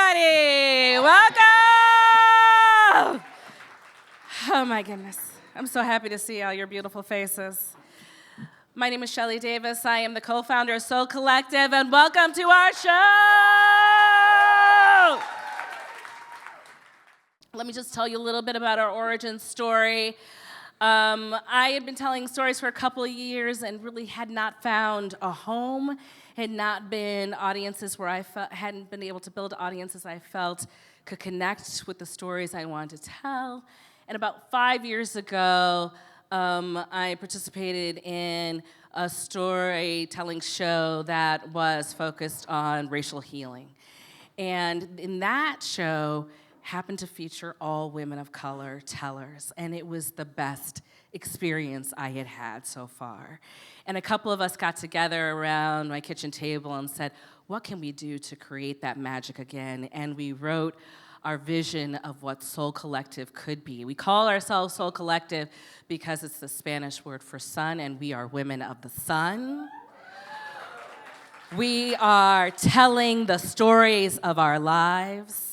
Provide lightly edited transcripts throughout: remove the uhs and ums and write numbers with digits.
everybody. Welcome. Oh, my goodness. I'm so happy to see all your beautiful faces. My name is Shelly Davis. I am the co-founder of Soul Collective, and welcome to our show. Let me just tell you a little bit about our origin story. I had been telling stories for a couple of years and really had not found a home, had not been audiences where I hadn't been able to build audiences I felt could connect with the stories I wanted to tell. And about 5 years ago, I participated in a storytelling show that was focused on racial healing. And in that show, happened to feature all women of color tellers, and it was the best experience I had had so far. And a couple of us got together around my kitchen table and said, what can we do to create that magic again? And we wrote our vision of what Soul Collective could be. We call ourselves Soul Collective because it's the Spanish word for sun, and we are women of the sun. We are telling the stories of our lives.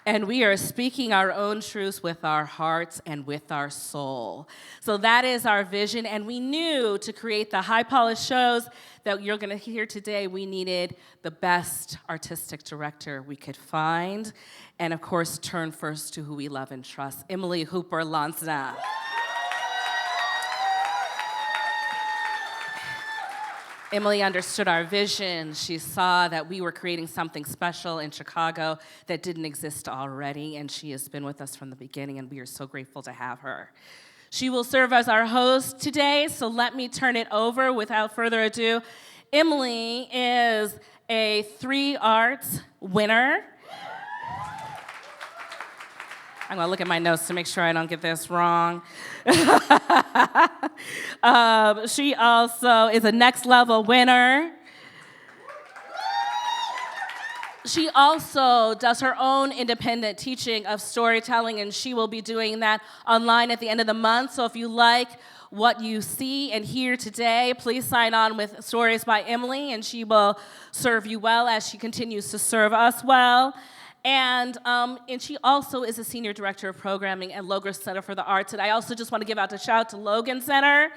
And we are speaking our own truths with our hearts and with our soul. So that is our vision, and we knew to create the high-polished shows that you're going to hear today, we needed the best artistic director we could find, and of course, turn first to who we love and trust, Emily Hooper Lansna. Emily understood our vision. She saw that we were creating something special in Chicago that didn't exist already, and she has been with us from the beginning, and we are so grateful to have her. She will serve as our host today, so let me turn it over without further ado. Emily is a 3 arts winner. I'm gonna look at my notes to make sure I don't get this wrong. She also is a next level winner. She also does her own independent teaching of storytelling, and she will be doing that online at the end of the month. So if you like what you see and hear today, please sign on with Stories by Emily, and she will serve you well as she continues to serve us well. And she also is a senior director of programming at Logan Center for the Arts. And I also just want to give out a shout out to Logan Center,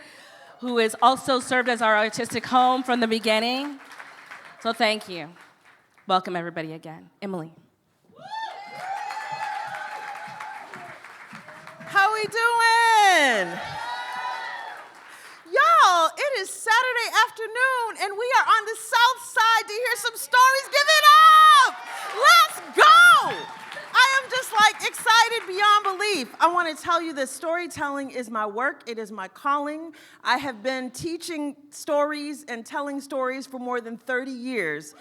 who has also served as our artistic home from the beginning. So thank you. Welcome everybody again. Emily. How we doing? Y'all, it is Saturday afternoon, and we are on the south side to hear some stories. Give it up! Let's go! I am just excited beyond belief. I want to tell you that storytelling is my work. It is my calling. I have been teaching stories and telling stories for more than 30 years.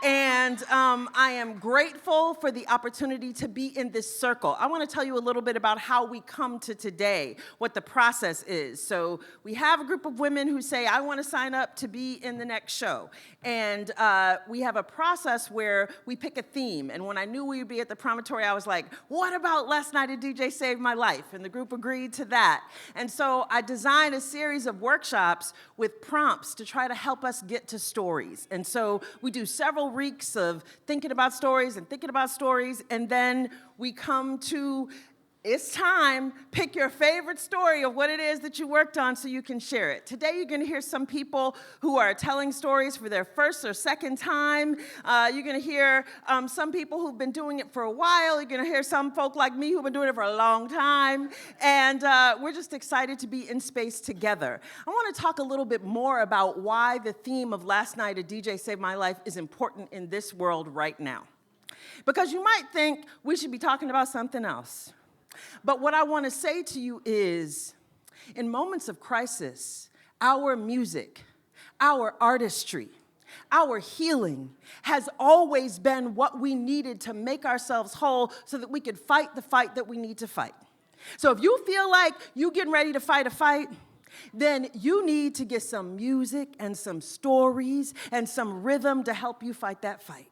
And I am grateful for the opportunity to be in this circle. I want to tell you a little bit about how we come to today, what the process is. So we have a group of women who say, I want to sign up to be in the next show. And we have a process where we pick a theme. And when I knew we would be at the Promontory, I was like, what about Last Night a DJ Saved My Life? And the group agreed to that. And so I designed a series of workshops with prompts to try to help us get to stories. And so we do several weeks of thinking about stories, and then we come to, it's time, pick your favorite story of what it is that you worked on so you can share it. Today you're going to hear some people who are telling stories for their first or second time. You're going to hear some people who've been doing it for a while. You're going to hear some folk like me who've been doing it for a long time. And we're just excited to be in space together. I want to talk a little bit more about why the theme of Last Night a DJ Saved My Life is important in this world right now. Because you might think we should be talking about something else. But what I want to say to you is, in moments of crisis, our music, our artistry, our healing has always been what we needed to make ourselves whole so that we could fight the fight that we need to fight. So if you feel like you're getting ready to fight a fight, then you need to get some music and some stories and some rhythm to help you fight that fight.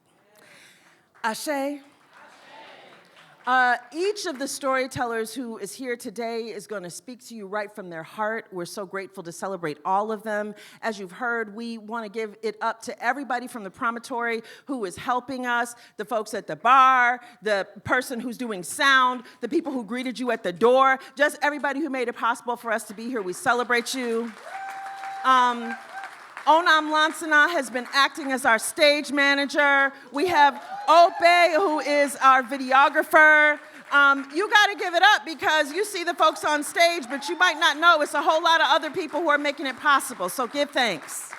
Ashe. Each of the storytellers who is here today is going to speak to you right from their heart. We're so grateful to celebrate all of them. As you've heard, we want to give it up to everybody from the Promontory who is helping us, the folks at the bar, the person who's doing sound, the people who greeted you at the door, just everybody who made it possible for us to be here. We celebrate you. Onam Lansana has been acting as our stage manager. We have Ope, who is our videographer. You got to give it up because you see the folks on stage, but you might not know it's a whole lot of other people who are making it possible, so give thanks.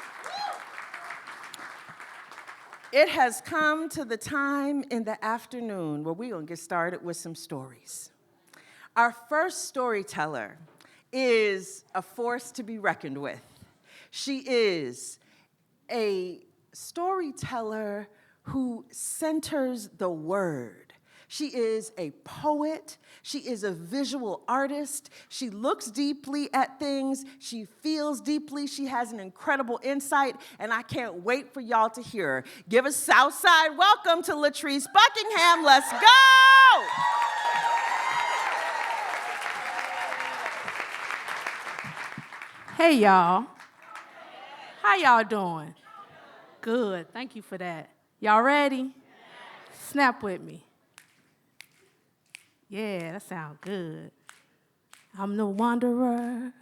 It has come to the time in the afternoon where we're going to get started with some stories. Our first storyteller is a force to be reckoned with. She is a storyteller who centers the word. She is a poet. She is a visual artist. She looks deeply at things. She feels deeply. She has an incredible insight, and I can't wait for y'all to hear her. Give a Southside welcome to Latrice Buckingham. Let's go! Hey, y'all. How y'all doing? Good. Thank you for that. Y'all ready? Snap with me. Yeah, that sounds good. I'm the wanderer.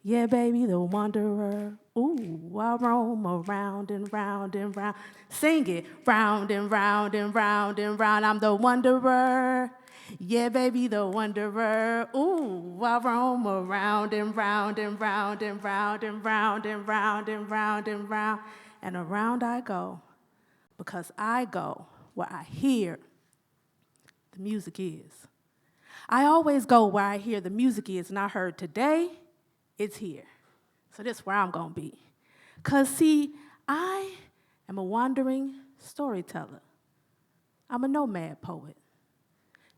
Yeah, baby, the wanderer. Ooh, I roam around and round and round. Sing it. Round and round and round and round. I'm the wanderer. Yeah, baby, the wanderer. Ooh, I roam around and round and round and round and round and round and round and round. And around I go, because I go where I hear the music is. I always go where I hear the music is, and I heard today, it's here. So this is where I'm going to be. Because, see, I am a wandering storyteller. I'm a nomad poet.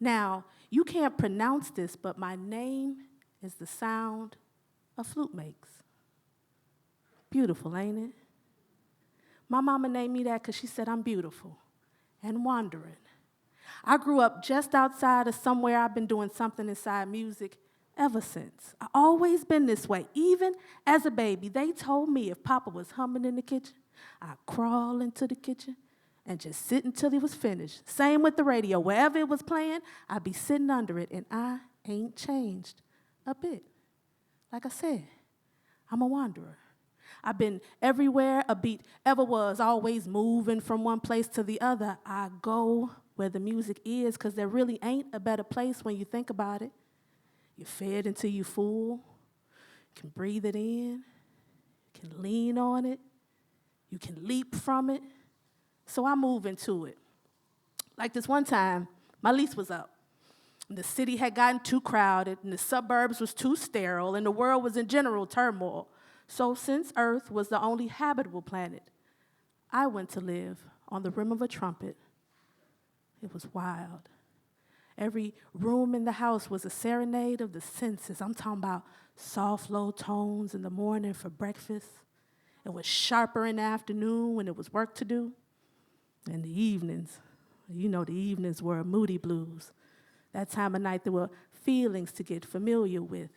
Now, you can't pronounce this, but my name is the sound a flute makes. Beautiful, ain't it? My mama named me that because she said I'm beautiful and wandering. I grew up just outside of somewhere. I've been doing something inside music ever since. I've always been this way. Even as a baby, they told me if Papa was humming in the kitchen, I'd crawl into the kitchen and just sit until he was finished. Same with the radio. Wherever it was playing, I'd be sitting under it, and I ain't changed a bit. Like I said, I'm a wanderer. I've been everywhere a beat ever was, always moving from one place to the other. I go where the music is, because there really ain't a better place when you think about it. You're fed until you're full. You can breathe it in. You can lean on it. You can leap from it. So I move into it. Like this one time, my lease was up. The city had gotten too crowded, and the suburbs was too sterile, and the world was in general turmoil. So since Earth was the only habitable planet, I went to live on the rim of a trumpet. It was wild. Every room in the house was a serenade of the senses. I'm talking about soft, low tones in the morning for breakfast. It was sharper in the afternoon when it was work to do. And the evenings, you know, the evenings were moody blues. That time of night, there were feelings to get familiar with.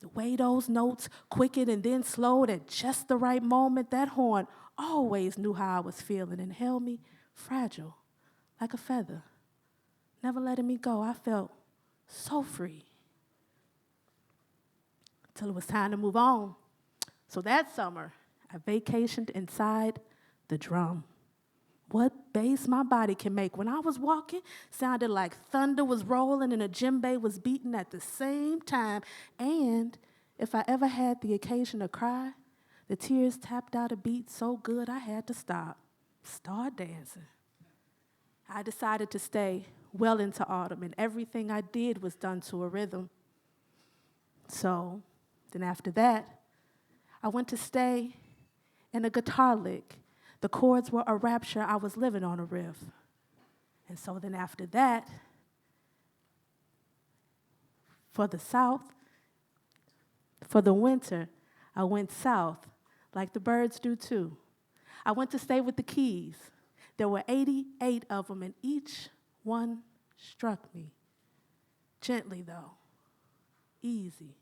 The way those notes quickened and then slowed at just the right moment, that horn always knew how I was feeling and held me fragile, like a feather, never letting me go. I felt so free till it was time to move on. So that summer, I vacationed inside the drum. What bass my body can make. When I was walking, sounded like thunder was rolling and a djembe was beating at the same time. And if I ever had the occasion to cry, the tears tapped out a beat so good I had to start dancing. I decided to stay well into autumn, and everything I did was done to a rhythm. So then after that, I went to stay in a guitar lick. The chords were a rapture. I was living on a riff. And so then after that, for the South, for the winter, I went south, like the birds do too. I went to stay with the Keys. There were 88 of them, and each one struck me. Gently, though, easy.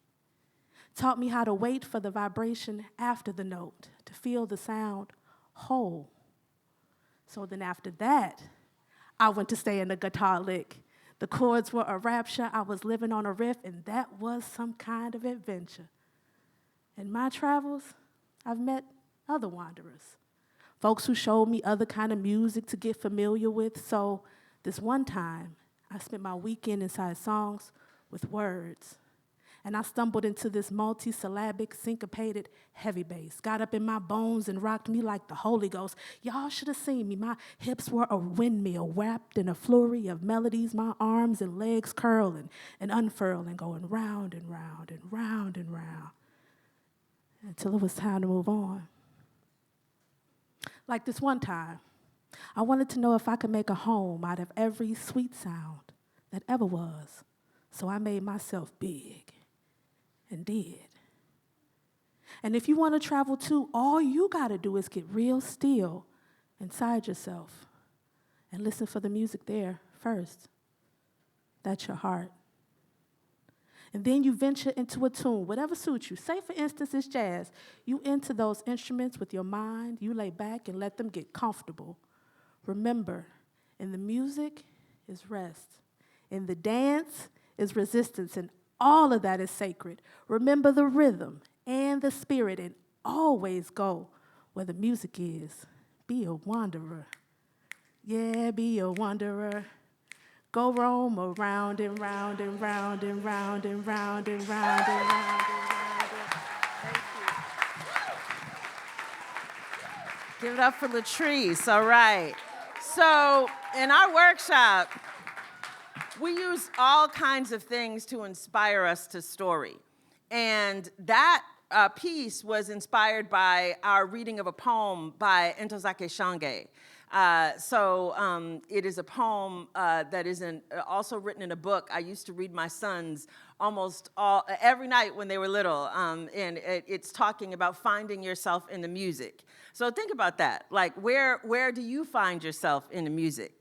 Taught me how to wait for the vibration after the note, to feel the sound whole. So then after that, I went to stay in the guitar lick. The chords were a rapture, I was living on a riff, and that was some kind of adventure. In my travels, I've met other wanderers, folks who showed me other kind of music to get familiar with. So this one time, I spent my weekend inside songs with words. And I stumbled into this multi-syllabic, syncopated heavy bass. Got up in my bones and rocked me like the Holy Ghost. Y'all should have seen me. My hips were a windmill wrapped in a flurry of melodies, my arms and legs curling and unfurling, going round and round and round and round until it was time to move on. Like this one time, I wanted to know if I could make a home out of every sweet sound that ever was. So I made myself big. And did. And if you want to travel too, all you got to do is get real still inside yourself and listen for the music there first. That's your heart. And then you venture into a tune, whatever suits you. Say, for instance, it's jazz. You enter those instruments with your mind. You lay back and let them get comfortable. Remember, in the music is rest. In the dance is resistance, and all of that is sacred. Remember the rhythm and the spirit, and always go where the music is. Be a wanderer. Yeah, be a wanderer. Go roam around and round and round and round and round and round and round and round. Thank you. Give it up for Latrice, all right. So in our workshop, we use all kinds of things to inspire us to story. And that piece was inspired by our reading of a poem by Ntozake Shange. It is a poem that is also written in a book. I used to read my sons every night when they were little, and it's talking about finding yourself in the music. So think about that. Like, where do you find yourself in the music?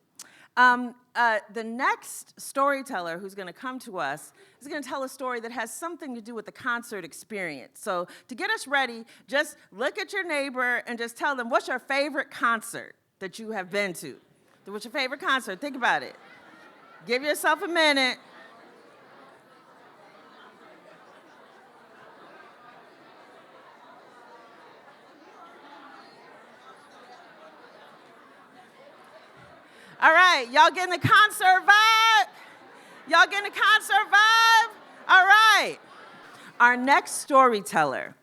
The next storyteller who's going to come to us is going to tell a story that has something to do with the concert experience. So to get us ready, just look at your neighbor and just tell them, what's your favorite concert that you have been to? What's your favorite concert? Think about it. Give yourself a minute. All right, y'all getting the concert vibe? Y'all getting the concert vibe? All right. Our next storyteller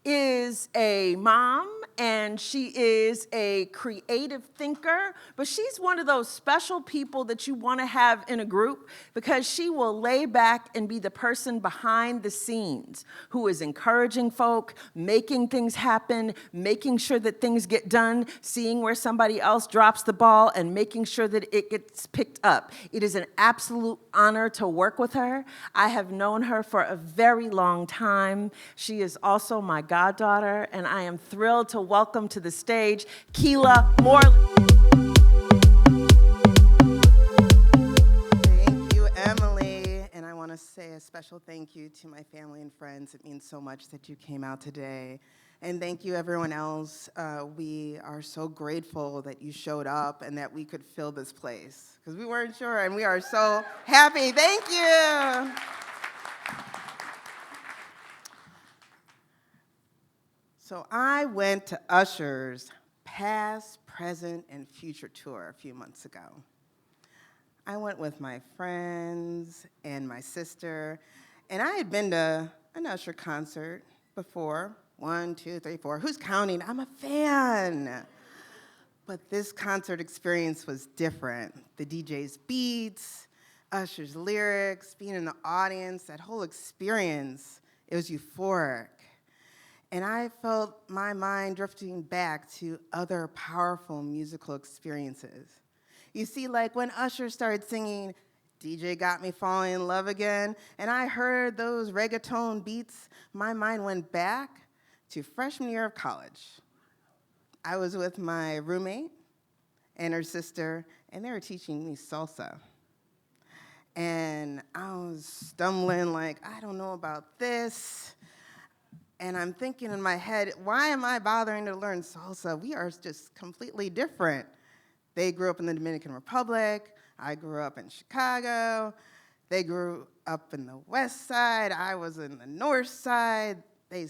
is a mom, and she is a creative thinker, but she's one of those special people that you want to have in a group because she will lay back and be the person behind the scenes who is encouraging folk, making things happen, making sure that things get done, seeing where somebody else drops the ball, and making sure that it gets picked up. It is an absolute honor to work with her. I have known her for a very long time. She is also my goddaughter, and I am thrilled to welcome to the stage Keela Morley. Thank you, Emily. And I want to say a special thank you to my family and friends. It means so much that you came out today. And thank you, everyone else. We are so grateful that you showed up and that we could fill this place, because we weren't sure, and we are so happy. Thank you. So I went to Usher's Past, Present, and Future tour a few months ago. I went with my friends and my sister, and I had been to an Usher concert before. 1, 2, 3, 4. Who's counting? I'm a fan. But this concert experience was different. The DJ's beats, Usher's lyrics, being in the audience, that whole experience, it was euphoric. And I felt my mind drifting back to other powerful musical experiences. You see, like when Usher started singing, DJ Got Me Falling in Love Again, and I heard those reggaeton beats, my mind went back to freshman year of college. I was with my roommate and her sister, and they were teaching me salsa. And I was stumbling like, I don't know about this. And I'm thinking in my head, why am I bothering to learn salsa? We are just completely different. They grew up in the Dominican Republic. I grew up in Chicago. They grew up in the West Side. I was in the North Side. They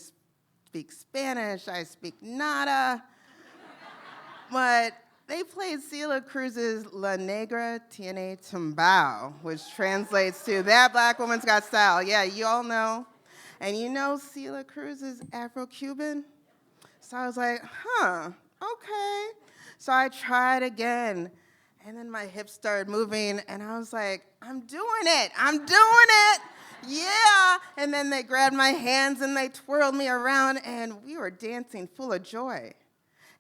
speak Spanish. I speak nada. But they played Celia Cruz's La Negra Tiene Tumbao, which translates to That Black Woman's Got Style. Yeah, you all know. And you know Celia Cruz is Afro-Cuban? So I was like, okay. So I tried again. And then my hips started moving, and I was like, I'm doing it. Yeah. And then they grabbed my hands, and they twirled me around, and we were dancing full of joy.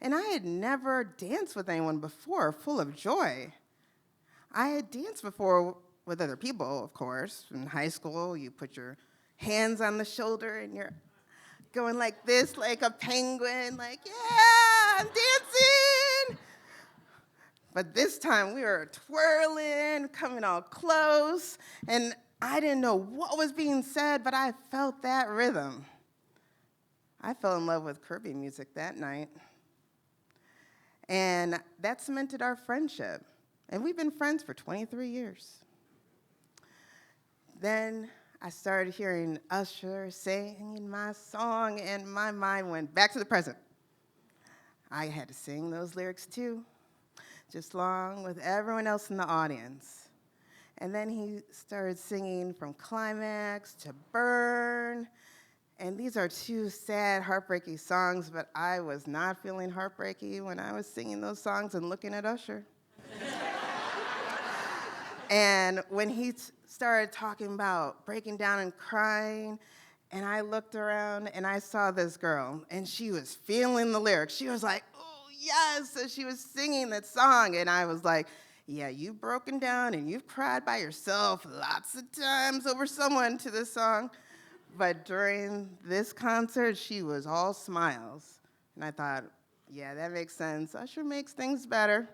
And I had never danced with anyone before, full of joy. I had danced before with other people, of course. In high school, you put your hands on the shoulder, and you're going like this, like a penguin, like, yeah, I'm dancing. But this time, we were twirling, coming all close, and I didn't know what was being said, but I felt that rhythm. I fell in love with Caribbean music that night. And that cemented our friendship. And we've been friends for 23 years. Then I started hearing Usher singing my song, and my mind went back to the present. I had to sing those lyrics too, just along with everyone else in the audience. And then he started singing from Climax to Burn. And these are two sad, heartbreaking songs, but I was not feeling heartbreaky when I was singing those songs and looking at Usher. And when he started talking about breaking down and crying, and I looked around and I saw this girl, and she was feeling the lyrics. She was like, oh, yes, so she was singing that song, and I was like, yeah, you've broken down and you've cried by yourself lots of times over someone to this song. But during this concert, she was all smiles. And I thought, yeah, that makes sense. Usher makes things better.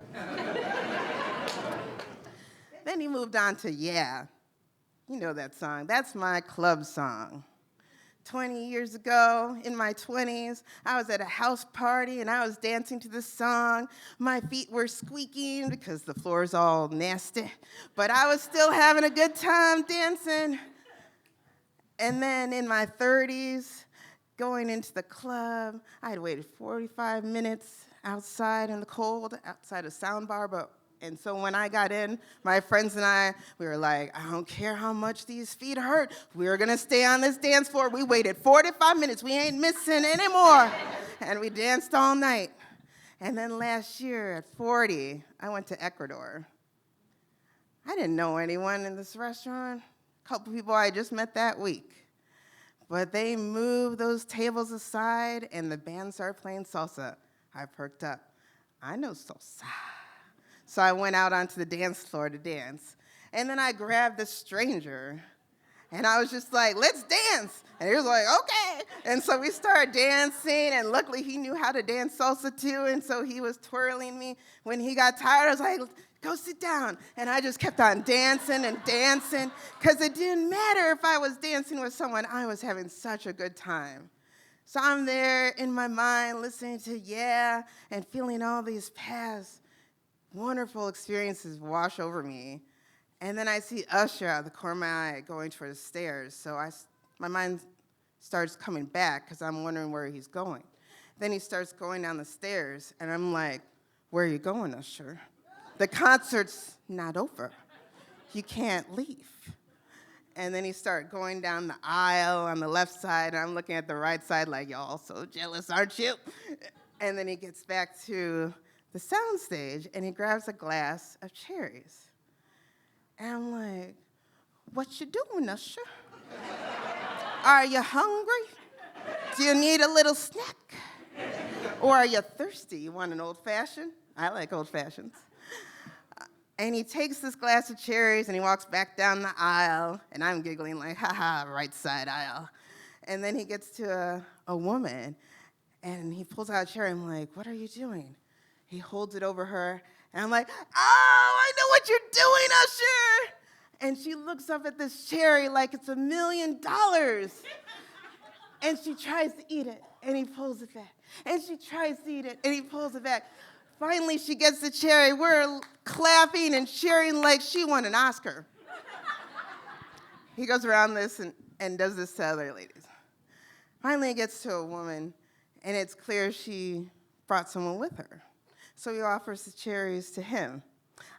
Then he moved on to Yeah. You know that song. That's my club song. 20 years ago, in my 20s, I was at a house party and I was dancing to this song. My feet were squeaking because the floor's all nasty, but I was still having a good time dancing. And then in my 30s, going into the club, I had waited 45 minutes outside in the cold, outside a sound bar, and so when I got in, my friends and I, we were like, I don't care how much these feet hurt. We're going to stay on this dance floor. We waited 45 minutes. We ain't missing anymore. And we danced all night. And then last year at 40, I went to Ecuador. I didn't know anyone in this restaurant. A couple people I just met that week. But they moved those tables aside, and the band started playing salsa. I perked up. I know salsa. So I went out onto the dance floor to dance. And then I grabbed this stranger, and I was just like, let's dance. And he was like, okay. And so we started dancing, and luckily he knew how to dance salsa too, and so he was twirling me. When he got tired, I was like, go sit down. And I just kept on dancing and dancing, because it didn't matter if I was dancing with someone. I was having such a good time. So I'm there in my mind listening to Yeah and feeling all these past wonderful experiences wash over me. And then I see Usher out of the corner of my eye going toward the stairs. So my mind starts coming back because I'm wondering where he's going. Then he starts going down the stairs, and I'm like, where are you going, Usher? The concert's not over. You can't leave. And then he started going down the aisle on the left side, and I'm looking at the right side like, y'all so jealous, aren't you? And then he gets back to the sound stage, and he grabs a glass of cherries. And I'm like, what you doing, Usher? Are you hungry? Do you need a little snack? Or are you thirsty? You want an old-fashioned? I like old-fashions. And he takes this glass of cherries, and he walks back down the aisle, and I'm giggling like, ha-ha, right side aisle. And then he gets to a woman, and he pulls out a cherry. I'm like, what are you doing? He holds it over her, and I'm like, oh, I know what you're doing, Usher. And she looks up at this cherry like it's $1 million. And she tries to eat it, and he pulls it back. And she tries to eat it, and he pulls it back. Finally, she gets the cherry. We're clapping and cheering like she won an Oscar. He goes around this and does this to other ladies. Finally, it gets to a woman, and it's clear she brought someone with her. So he offers the cherries to him.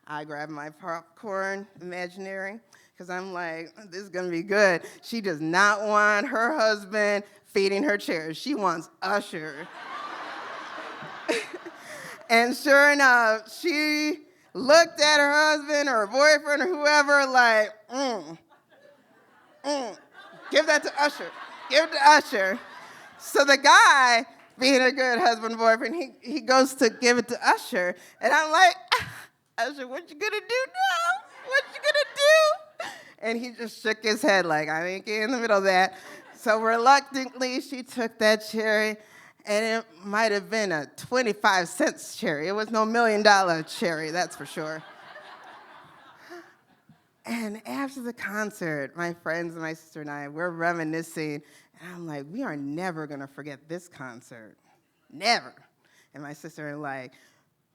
I grab my popcorn, imaginary, because I'm like, this is going to be good. She does not want her husband feeding her cherries. She wants Usher. And sure enough, she looked at her husband or her boyfriend or whoever like, give that to Usher. Give it to Usher. So the guy, being a good husband, boyfriend, he goes to give it to Usher. And I'm like, Usher, what you gonna do now? What you gonna do? And he just shook his head like, I ain't getting in the middle of that. So reluctantly, she took that cherry, and it might have been a 25-cent cherry. It was no $1 million cherry, that's for sure. And after the concert, my friends and my sister and I, we're reminiscing, and I'm like, we are never gonna forget this concert. Never. And my sister and I like,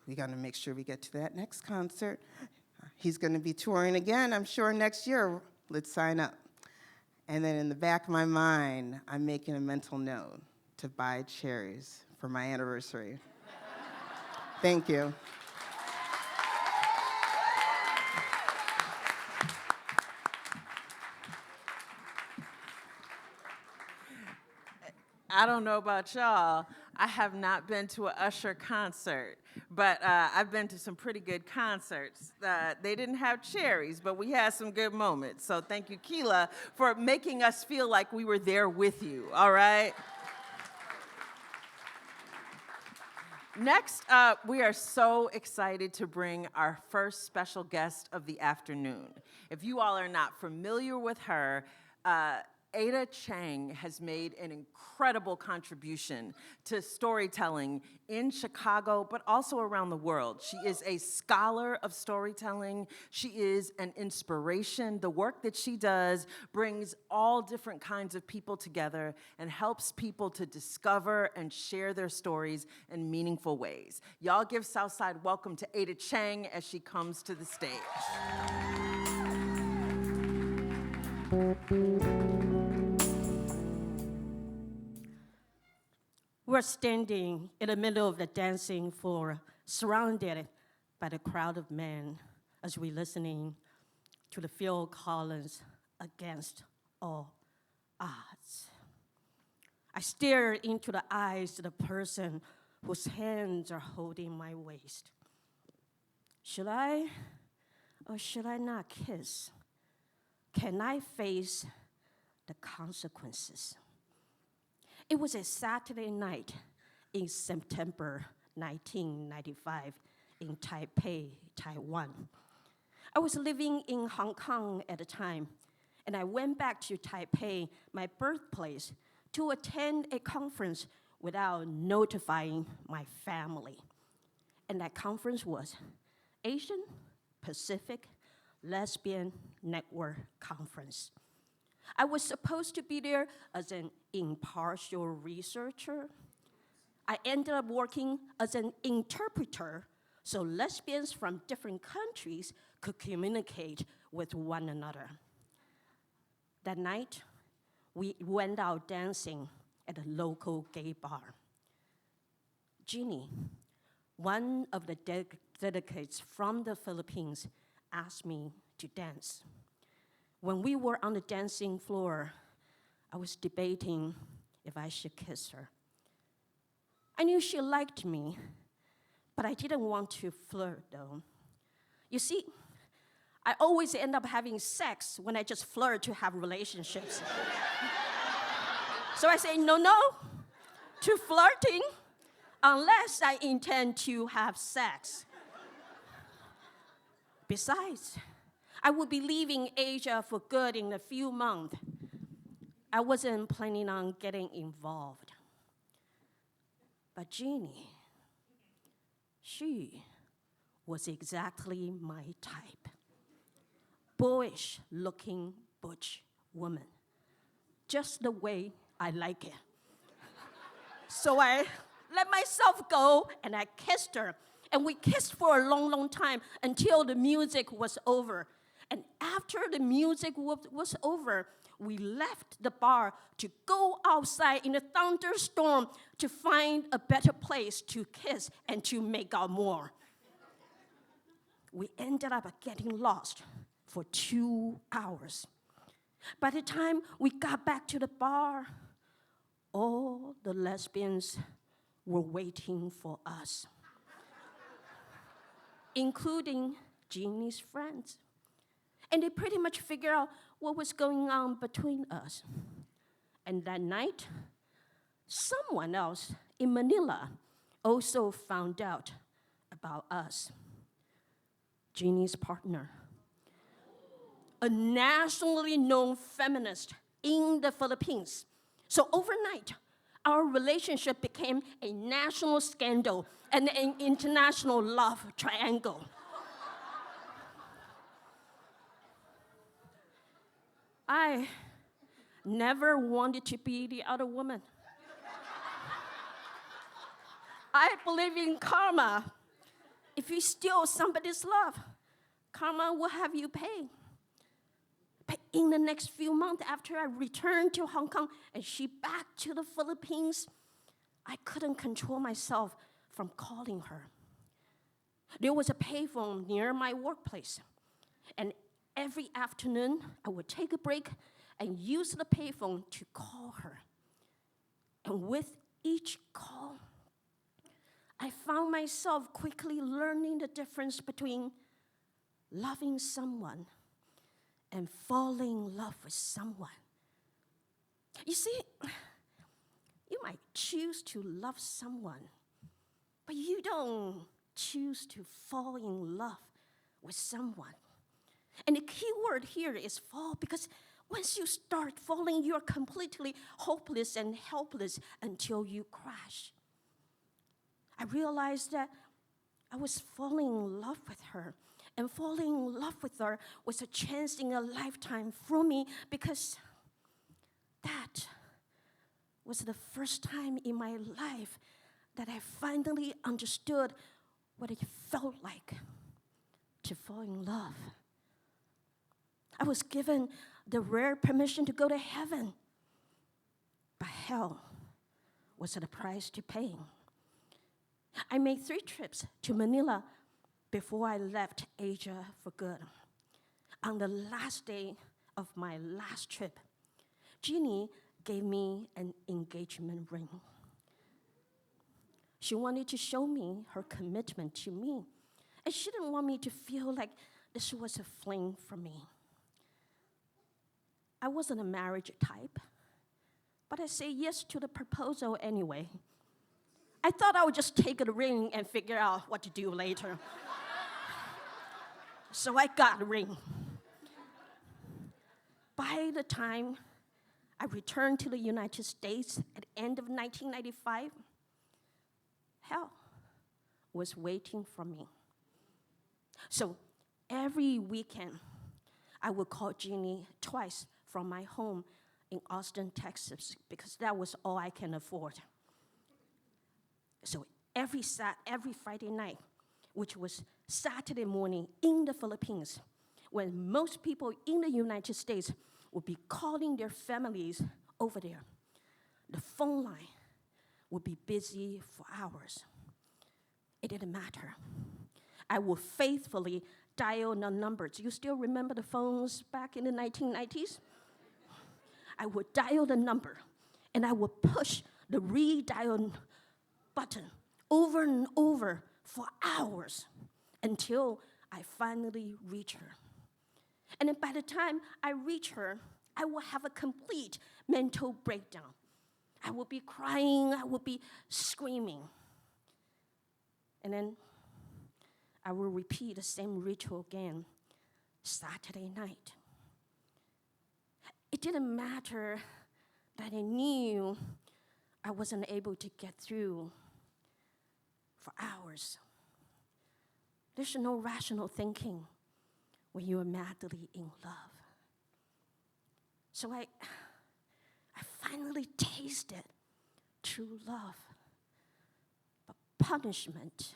we gotta make sure we get to that next concert. He's gonna be touring again, I'm sure next year. Let's sign up. And then in the back of my mind, I'm making a mental note to buy cherries for my anniversary. Thank you. I don't know about y'all. I have not been to an Usher concert, but I've been to some pretty good concerts. They didn't have cherries, but we had some good moments. So thank you, Keela, for making us feel like we were there with you, all right? Next up, we are so excited to bring our first special guest of the afternoon. If you all are not familiar with her, Ada Chang has made an incredible contribution to storytelling in Chicago, but also around the world. She is a scholar of storytelling. She is an inspiration. The work that she does brings all different kinds of people together and helps people to discover and share their stories in meaningful ways. Y'all give Southside welcome to Ada Chang as she comes to the stage. We're standing in the middle of the dancing floor, surrounded by the crowd of men as we're listening to the Phil Collins Against All Odds. I stare into the eyes of the person whose hands are holding my waist. Should I or should I not kiss? Can I face the consequences? It was a Saturday night in September 1995 in Taipei, Taiwan. I was living in Hong Kong at the time, and I went back to Taipei, my birthplace, to attend a conference without notifying my family. And that conference was Asian Pacific Lesbian Network Conference. I was supposed to be there as an impartial researcher. I ended up working as an interpreter so lesbians from different countries could communicate with one another. That night, we went out dancing at a local gay bar. Jeannie, one of the delegates from the Philippines, asked me to dance. When we were on the dancing floor, I was debating if I should kiss her. I knew she liked me, but I didn't want to flirt, though. You see, I always end up having sex when I just flirt to have relationships. So I say no to flirting unless I intend to have sex. Besides, I would be leaving Asia for good in a few months. I wasn't planning on getting involved. But Jeannie, she was exactly my type. boyish-looking butch woman, just the way I like it. So I let myself go, and I kissed her. And we kissed for a long, long time until the music was over. And after the music was over, we left the bar to go outside in a thunderstorm to find a better place to kiss and to make out more. We ended up getting lost for 2 hours. By the time we got back to the bar, all the lesbians were waiting for us, including Jeannie's friends. And they pretty much figured out what was going on between us. And that night, someone else in Manila also found out about us. Jeannie's partner, a nationally known feminist in the Philippines. So overnight, our relationship became a national scandal and an international love triangle. I never wanted to be the other woman. I believe in karma. If you steal somebody's love, karma will have you pay. But in the next few months after I returned to Hong Kong and she back to the Philippines, I couldn't control myself from calling her. There was a payphone near my workplace, and every afternoon I would take a break and use the payphone to call her. And with each call, I found myself quickly learning the difference between loving someone and falling in love with someone. You see, you might choose to love someone, but you don't choose to fall in love with someone. And the key word here is fall, because once you start falling, you're completely hopeless and helpless until you crash. I realized that I was falling in love with her. And falling in love with her was a chance in a lifetime for me, because that was the first time in my life that I finally understood what it felt like to fall in love. I was given the rare permission to go to heaven, but hell was at a price to pay. I made 3 trips to Manila before I left Asia for good. On the last day of my last trip, Jeannie gave me an engagement ring. She wanted to show me her commitment to me, and she didn't want me to feel like this was a fling for me. I wasn't a marriage type, but I said yes to the proposal anyway. I thought I would just take the ring and figure out what to do later. So I got the ring. By the time I returned to the United States at the end of 1995, hell was waiting for me. So every weekend, I would call Jeannie twice from my home in Austin, Texas, because that was all I can afford. So every Friday night, which was Saturday morning in the Philippines, when most people in the United States would be calling their families over there, the phone line would be busy for hours. It didn't matter. I would faithfully dial the numbers. You still remember the phones back in the 1990s? I would dial the number, and I would push the redial button over and over for hours until I finally reach her. And then by the time I reach her, I will have a complete mental breakdown. I will be crying, I will be screaming. And then I will repeat the same ritual again, Saturday night. It didn't matter that I knew I wasn't able to get through for hours. There's no rational thinking. when you are madly in love. So I finally tasted true love. But punishment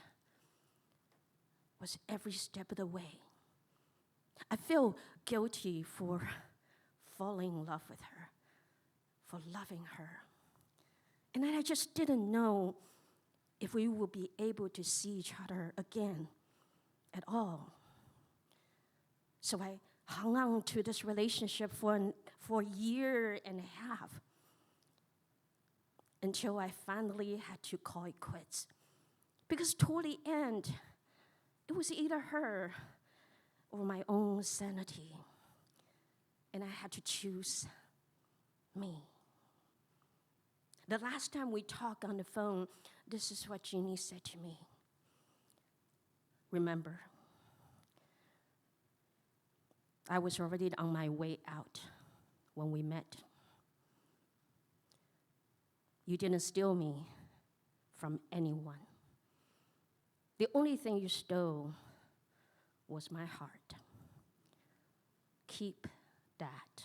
was every step of the way. I feel guilty for falling in love with her, for loving her. And I just didn't know if we would be able to see each other again at all. So I hung on to this relationship for a year and a half until I finally had to call it quits. Because toward the end, it was either her or my own sanity. And I had to choose me. The last time we talked on the phone, this is what Jeannie said to me. Remember, I was already on my way out when we met. You didn't steal me from anyone. The only thing you stole was my heart. Keep that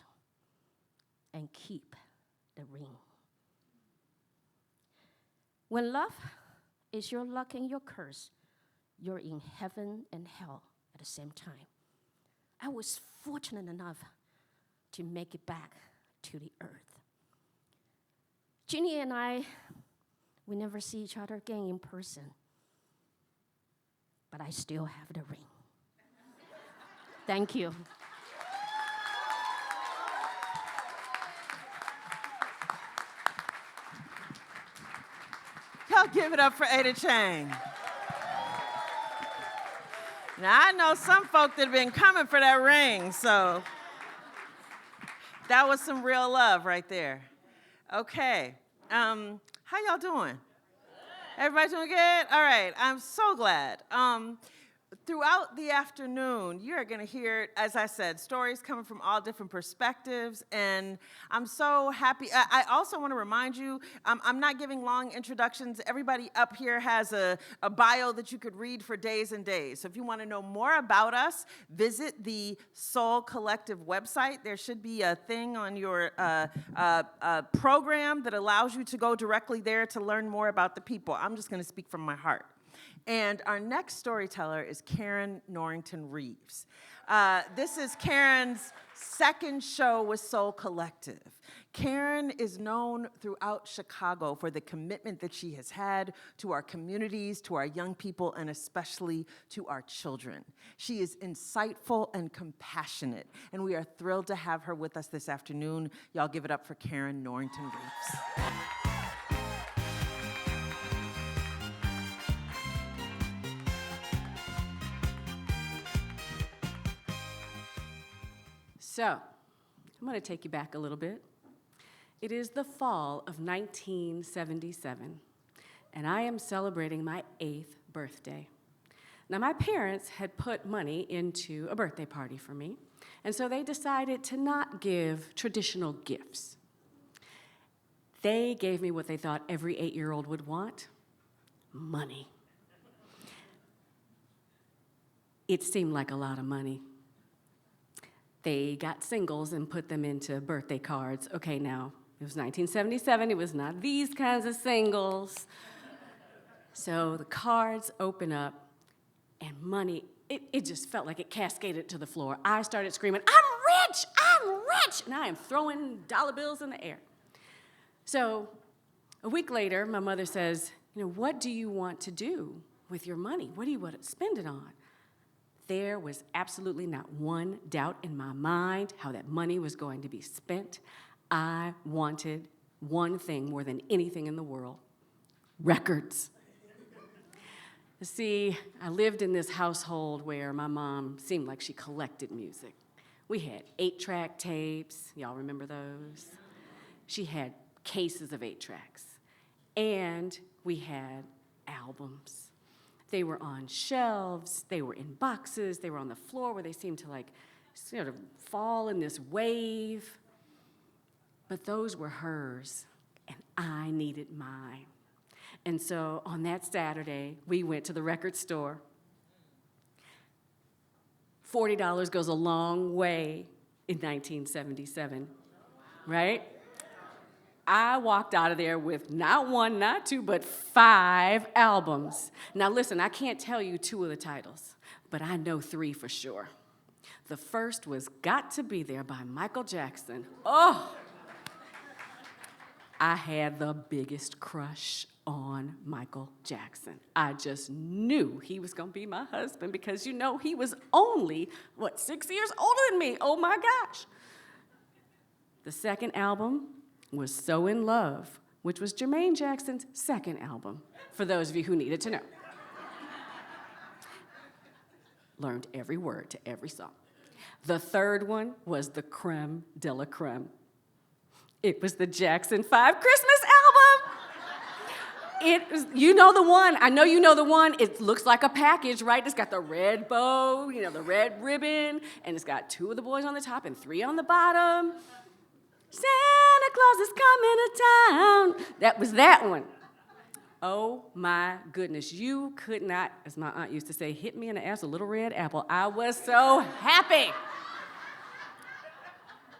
and keep the ring. When love is your luck and your curse, you're in heaven and hell at the same time. I was fortunate enough to make it back to the earth. Jeannie and I, we never see each other again in person, but I still have the ring. Thank you. Y'all give it up for Ada Chang. Now, I know some folk that have been coming for that ring, so that was some real love right there. Okay, how y'all doing? Everybody doing good? All right, I'm so glad. Throughout the afternoon, you're going to hear, as I said, stories coming from all different perspectives, and I'm so happy. I also want to remind you, I'm not giving long introductions. Everybody up here has a bio that you could read for days and days. So if you want to know more about us, visit the Soul Collective website. There should be a thing on your program that allows you to go directly there to learn more about the people. I'm just going to speak from my heart. And our next storyteller is Karen Norrington Reeves. This is Karen's second show with Soul Collective. Karen is known throughout Chicago for the commitment that she has had to our communities, to our young people, and especially to our children. She is insightful and compassionate, and we are thrilled to have her with us this afternoon. Y'all give it up for Karen Norrington Reeves. So, I'm going to take you back a little bit. It is the fall of 1977, and I am celebrating my 8th birthday. Now, my parents had put money into a birthday party for me, and so they decided to not give traditional gifts. They gave me what they thought every 8-year-old would want: money. It seemed like a lot of money. They got singles and put them into birthday cards. Okay, now, it was 1977. It was not these kinds of singles. So the cards open up, and money, it just felt like it cascaded to the floor. I started screaming, "I'm rich! I'm rich!" And I am throwing dollar bills in the air. So a week later, my mother says, "What do you want to do with your money? What do you want to spend it on?" There was absolutely not one doubt in my mind how that money was going to be spent. I wanted one thing more than anything in the world: records. See, I lived in this household where my mom seemed like she collected music. We had 8-track tapes. Y'all remember those? She had cases of 8-tracks. And we had albums. They were on shelves, they were in boxes, they were on the floor where they seemed to sort of fall in this wave. But those were hers, and I needed mine. And so on that Saturday, we went to the record store. $40 goes a long way in 1977, right? I walked out of there with not one, not two, but 5 albums. Now listen, I can't tell you 2 of the titles, but I know 3 for sure. The first was Got to Be There by Michael Jackson. Oh, I had the biggest crush on Michael Jackson. I just knew he was gonna be my husband because you know he was only, 6 years older than me? Oh my gosh. The second album was So in Love, which was Jermaine Jackson's second album, for those of you who needed to know. Learned every word to every song. The third one was the creme de la creme. It was the Jackson 5 Christmas album. It was, you know the one, I know you know the one. It looks like a package, right? It's got the red bow, you know, the red ribbon, and it's got 2 of the boys on the top and 3 on the bottom. Santa Claus is coming to town. That was that one. Oh my goodness, you could not, as my aunt used to say, hit me in the ass with a little red apple. I was so happy.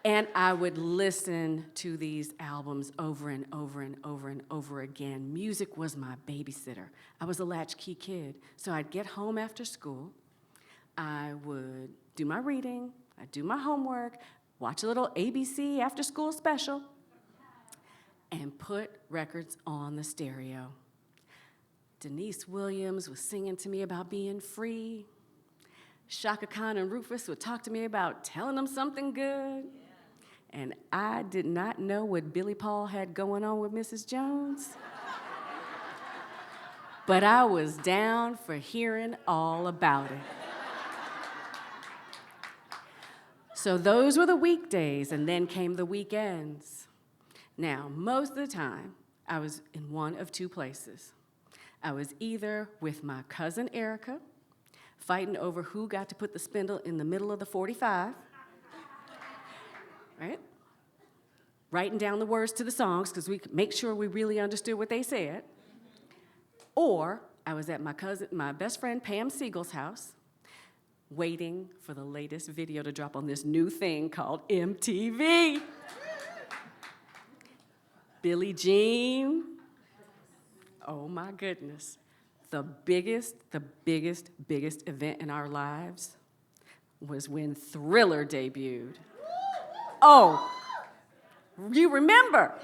And I would listen to these albums over and over and over and over again. Music was my babysitter. I was a latchkey kid. So I'd get home after school. I would do my reading. I'd do my homework, watch a little ABC after school special, and put records on the stereo. Denise Williams was singing to me about being free. Shaka Khan and Rufus would talk to me about telling them something good. And I did not know what Billy Paul had going on with Mrs. Jones. But I was down for hearing all about it. So those were the weekdays, and then came the weekends. Now, most of the time, I was in one of 2 places. I was either with my cousin Erica, fighting over who got to put the spindle in the middle of the 45, right? Writing down the words to the songs because we could make sure we really understood what they said. Or I was at my best friend Pam Siegel's house, waiting for the latest video to drop on this new thing called MTV. Billie Jean. Oh my goodness. The biggest event in our lives was when Thriller debuted. Oh, you remember?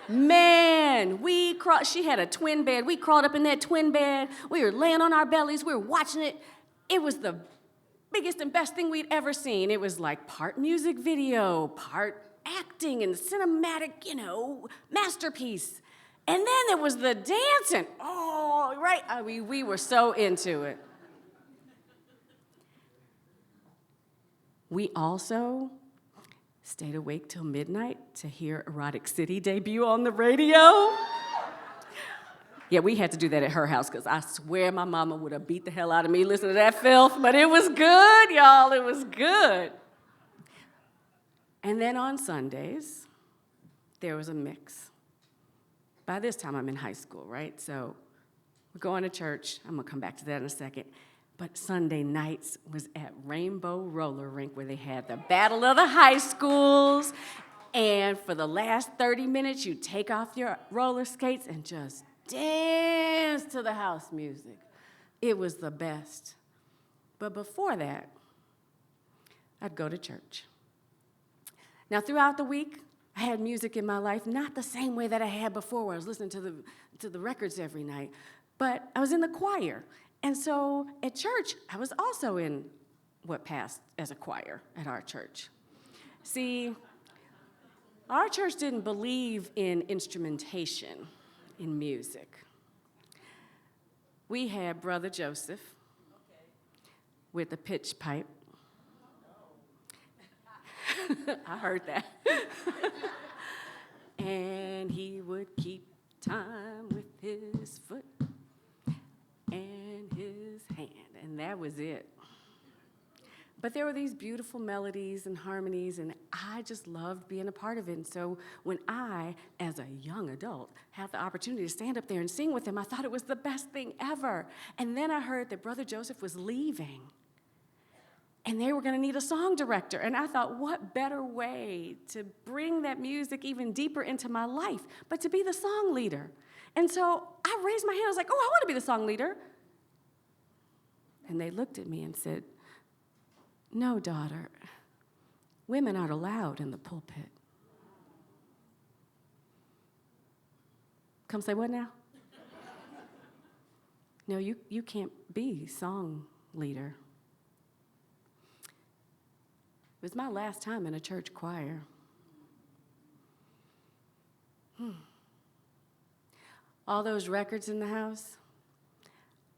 Man, she had a twin bed. We crawled up in that twin bed. We were laying on our bellies. We were watching it. It was the biggest and best thing we'd ever seen. It was like part music video, part acting and cinematic, masterpiece. And then there was the dancing. Oh, right. We were so into it. We also stayed awake till midnight to hear Erotic City debut on the radio. Yeah, we had to do that at her house because I swear my mama would have beat the hell out of me listening to that filth, but it was good, y'all. It was good. And then on Sundays, there was a mix. By this time, I'm in high school, right? So we're going to church. I'm going to come back to that in a second. But Sunday nights was at Rainbow Roller Rink where they had the Battle of the High Schools. And for the last 30 minutes, you take off your roller skates and just dance to the house music. It was the best. But before that, I'd go to church. Now, throughout the week, I had music in my life, not the same way that I had before where I was listening to the records every night, but I was in the choir. And so at church, I was also in what passed as a choir at our church. See, our church didn't believe in instrumentation in music. We had Brother Joseph with the pitch pipe. I heard that. And he would keep time with his foot and his hand, and that was it. But there were these beautiful melodies and harmonies, and I just loved being a part of it. And so when I, as a young adult, had the opportunity to stand up there and sing with him, I thought it was the best thing ever. And then I heard that Brother Joseph was leaving. And they were going to need a song director. And I thought, what better way to bring that music even deeper into my life but to be the song leader? And so I raised my hand. I was like, oh, I want to be the song leader. And they looked at me and said, no, daughter, women aren't allowed in the pulpit. Come say what now? No, you can't be song leader. It was my last time in a church choir. All those records in the house,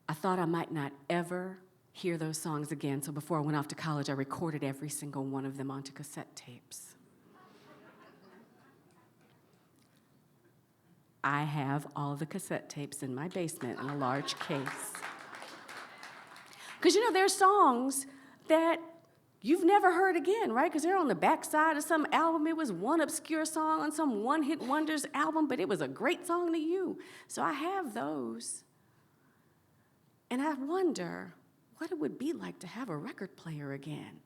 I thought I might not ever hear those songs again, so before I went off to college, I recorded every single one of them onto cassette tapes. I have all the cassette tapes in my basement in a large case. Because, you know, there's songs that you've never heard again, right? Because they're on the backside of some album. It was one obscure song on some one-hit wonders album, but it was a great song to you. So I have those. And I wonder what it would be like to have a record player again.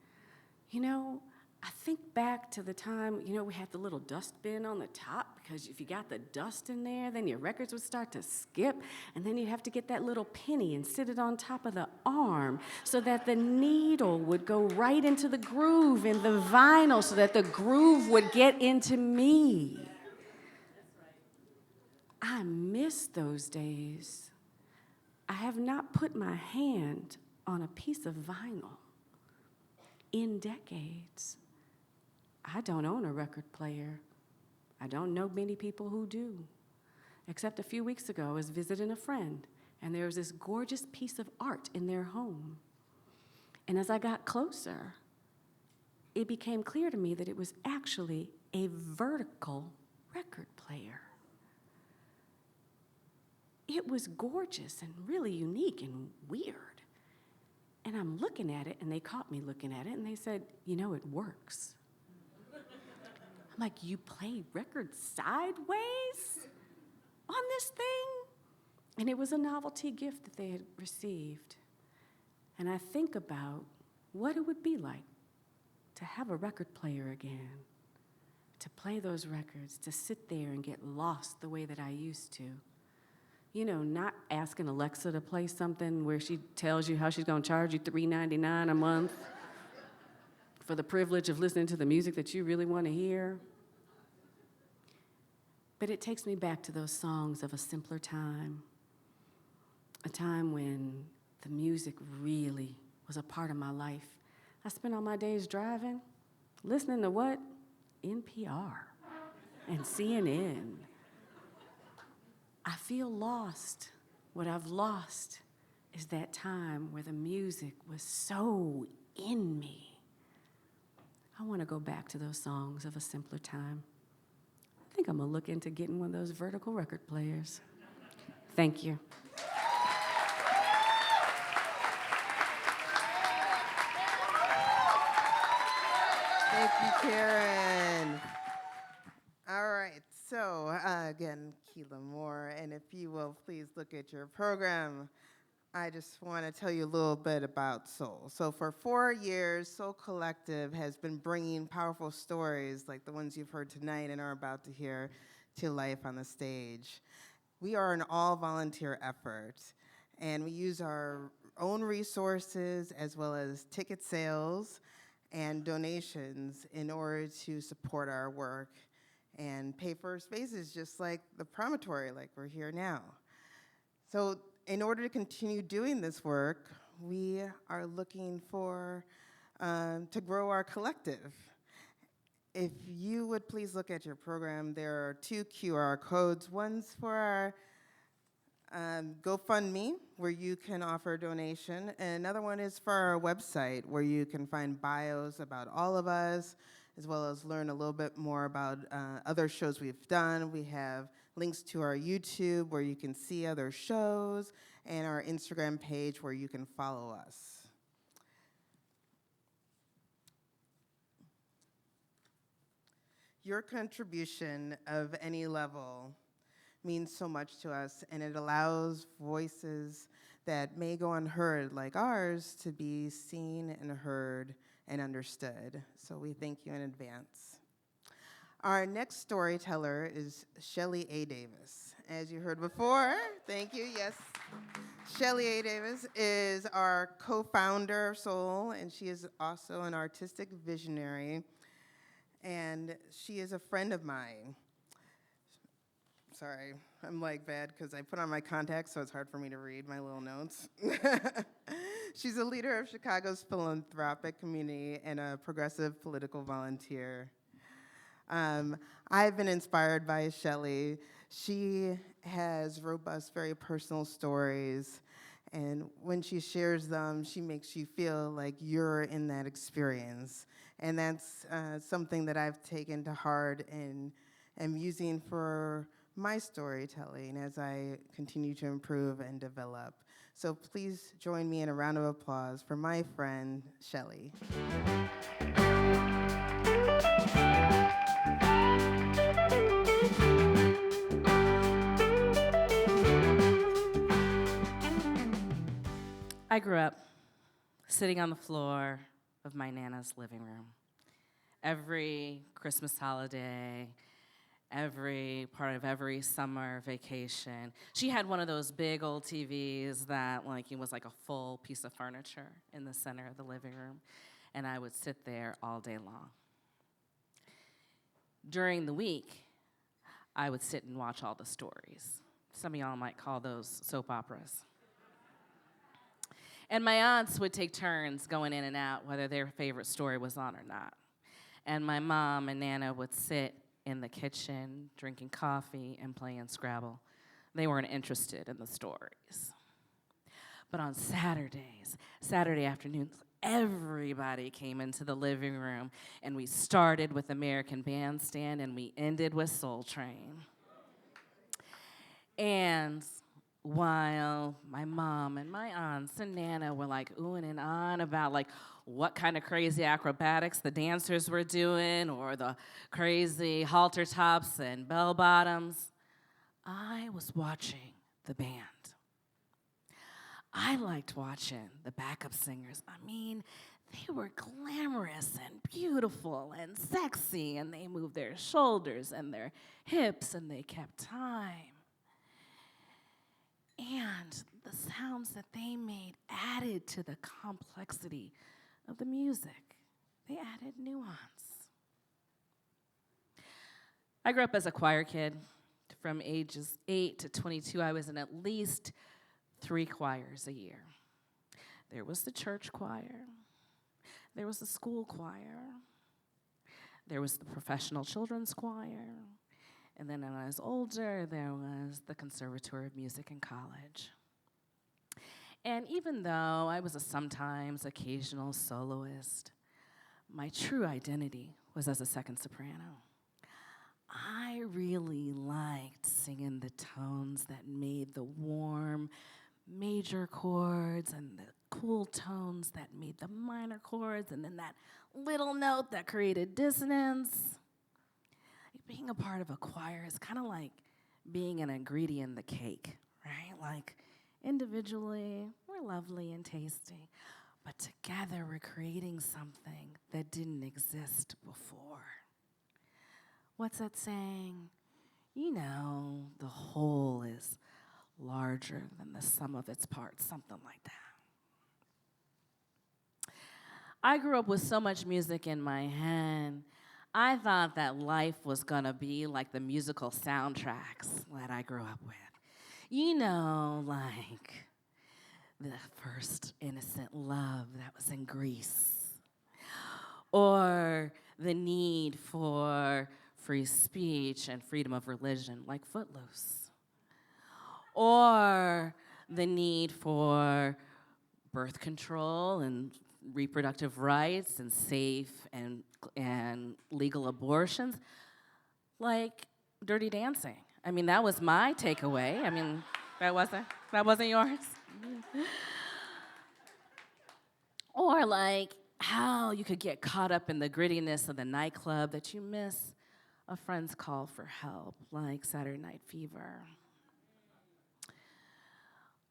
You know, I think back to the time, you know, we had the little dustbin on the top, because if you got the dust in there, then your records would start to skip, and then you'd have to get that little penny and sit it on top of the arm so that the needle would go right into the groove in the vinyl so that the groove would get into me. I miss those days. I have not put my hand on a piece of vinyl in decades. I don't own a record player. I don't know many people who do. Except a few weeks ago, I was visiting a friend, and there was this gorgeous piece of art in their home. And as I got closer, it became clear to me that it was actually a vertical record player. It was gorgeous and really unique and weird. And I'm looking at it, and they caught me looking at it, and they said, you know, it works. I'm like, you play records sideways on this thing? And it was a novelty gift that they had received. And I think about what it would be like to have a record player again, to play those records, to sit there and get lost the way that I used to. You know, not asking Alexa to play something where she tells you how she's going to charge you $3.99 a month for the privilege of listening to the music that you really want to hear. But it takes me back to those songs of a simpler time, a time when the music really was a part of my life. I spent all my days driving, listening to what? NPR and CNN. I feel lost. What I've lost is that time where the music was so in me. I want to go back to those songs of a simpler time. I think I'm going to look into getting one of those vertical record players. Thank you. Thank you, Karen. All right, so again, Keela Moore, and if you will please look at your program, I just want to tell you a little bit about Soul. So for 4 years, Soul Collective has been bringing powerful stories like the ones you've heard tonight and are about to hear to life on the stage. We are an all-volunteer effort, and we use our own resources as well as ticket sales and donations in order to support our work and pay for spaces just like the Promontory, like we're here now. So in order to continue doing this work, we are looking for, to grow our collective. If you would please look at your program, there are 2 QR codes. One's for our GoFundMe, where you can offer a donation, and another one is for our website, where you can find bios about all of us, as well as learn a little bit more about other shows we've done. We have links to our YouTube, where you can see other shows, and our Instagram page, where you can follow us. Your contribution of any level means so much to us, and it allows voices that may go unheard like ours to be seen and heard and understood. So we thank you in advance. Our next storyteller is Shelley A. Davis. As you heard before, thank you, yes. Shelley A. Davis is our co-founder of Soul, and she is also an artistic visionary, and she is a friend of mine. Sorry, I'm like bad because I put on my contacts, so it's hard for me to read my little notes. She's a leader of Chicago's philanthropic community and a progressive political volunteer. I've been inspired by Shelley. She has robust, very personal stories, and when she shares them, she makes you feel like you're in that experience. And that's something that I've taken to heart and am using for my storytelling as I continue to improve and develop. So please join me in a round of applause for my friend, Shelley. I grew up sitting on the floor of my Nana's living room. Every Christmas holiday, every part of every summer vacation. She had one of those big old TVs that it was like a full piece of furniture in the center of the living room, and I would sit there all day long. During the week, I would sit and watch all the stories. Some of y'all might call those soap operas. And my aunts would take turns going in and out, whether their favorite story was on or not. And my mom and Nana would sit in the kitchen, drinking coffee and playing Scrabble. They weren't interested in the stories. But on Saturdays, Saturday afternoons, everybody came into the living room, and we started with American Bandstand, and we ended with Soul Train. And while my mom and my aunts and Nana were oohing and on about what kind of crazy acrobatics the dancers were doing or the crazy halter tops and bell bottoms, I was watching the band. I liked watching the backup singers. I mean, they were glamorous and beautiful and sexy, and they moved their shoulders and their hips, and they kept time. And the sounds that they made added to the complexity of the music. They added nuance. I grew up as a choir kid. From ages 8 to 22, I was in at least 3 choirs a year. There was the church choir. There was the school choir. There was the professional children's choir. And then when I was older, there was the Conservatory of Music in college. And even though I was a sometimes occasional soloist, my true identity was as a second soprano. I really liked singing the tones that made the warm major chords and the cool tones that made the minor chords, and then that little note that created dissonance. Being a part of a choir is kind of like being an ingredient in the cake, right? Individually, we're lovely and tasty, but together we're creating something that didn't exist before. What's that saying? The whole is larger than the sum of its parts, something like that. I grew up with so much music in my head. I thought that life was gonna be like the musical soundtracks that I grew up with. The first innocent love that was in Greece. Or the need for free speech and freedom of religion, like Footloose. Or the need for birth control and reproductive rights and safe and legal abortions, like Dirty Dancing. I mean, that was my takeaway. I mean, that wasn't yours. Or how you could get caught up in the grittiness of the nightclub that you miss a friend's call for help, like Saturday Night Fever.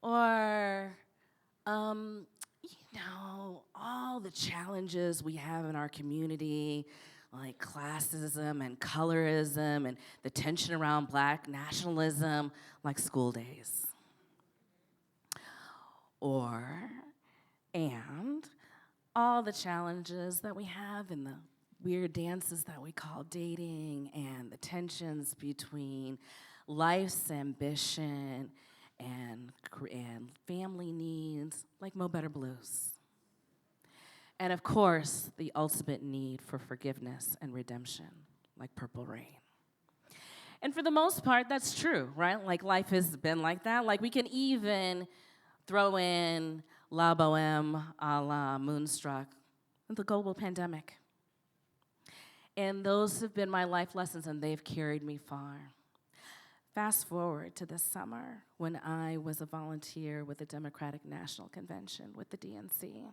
Or, all the challenges we have in our community, like classism and colorism and the tension around black nationalism, like school days. And all the challenges that we have in the weird dances that we call dating and the tensions between life's ambition and family needs, like Mo Better Blues. And of course, the ultimate need for forgiveness and redemption, like Purple Rain. And for the most part, that's true, right? Like life has been like that. Like we can even throw in La Boheme a la Moonstruck, the global pandemic. And those have been my life lessons, and they've carried me far. Fast forward to this summer when I was a volunteer with the Democratic National Convention with the DNC.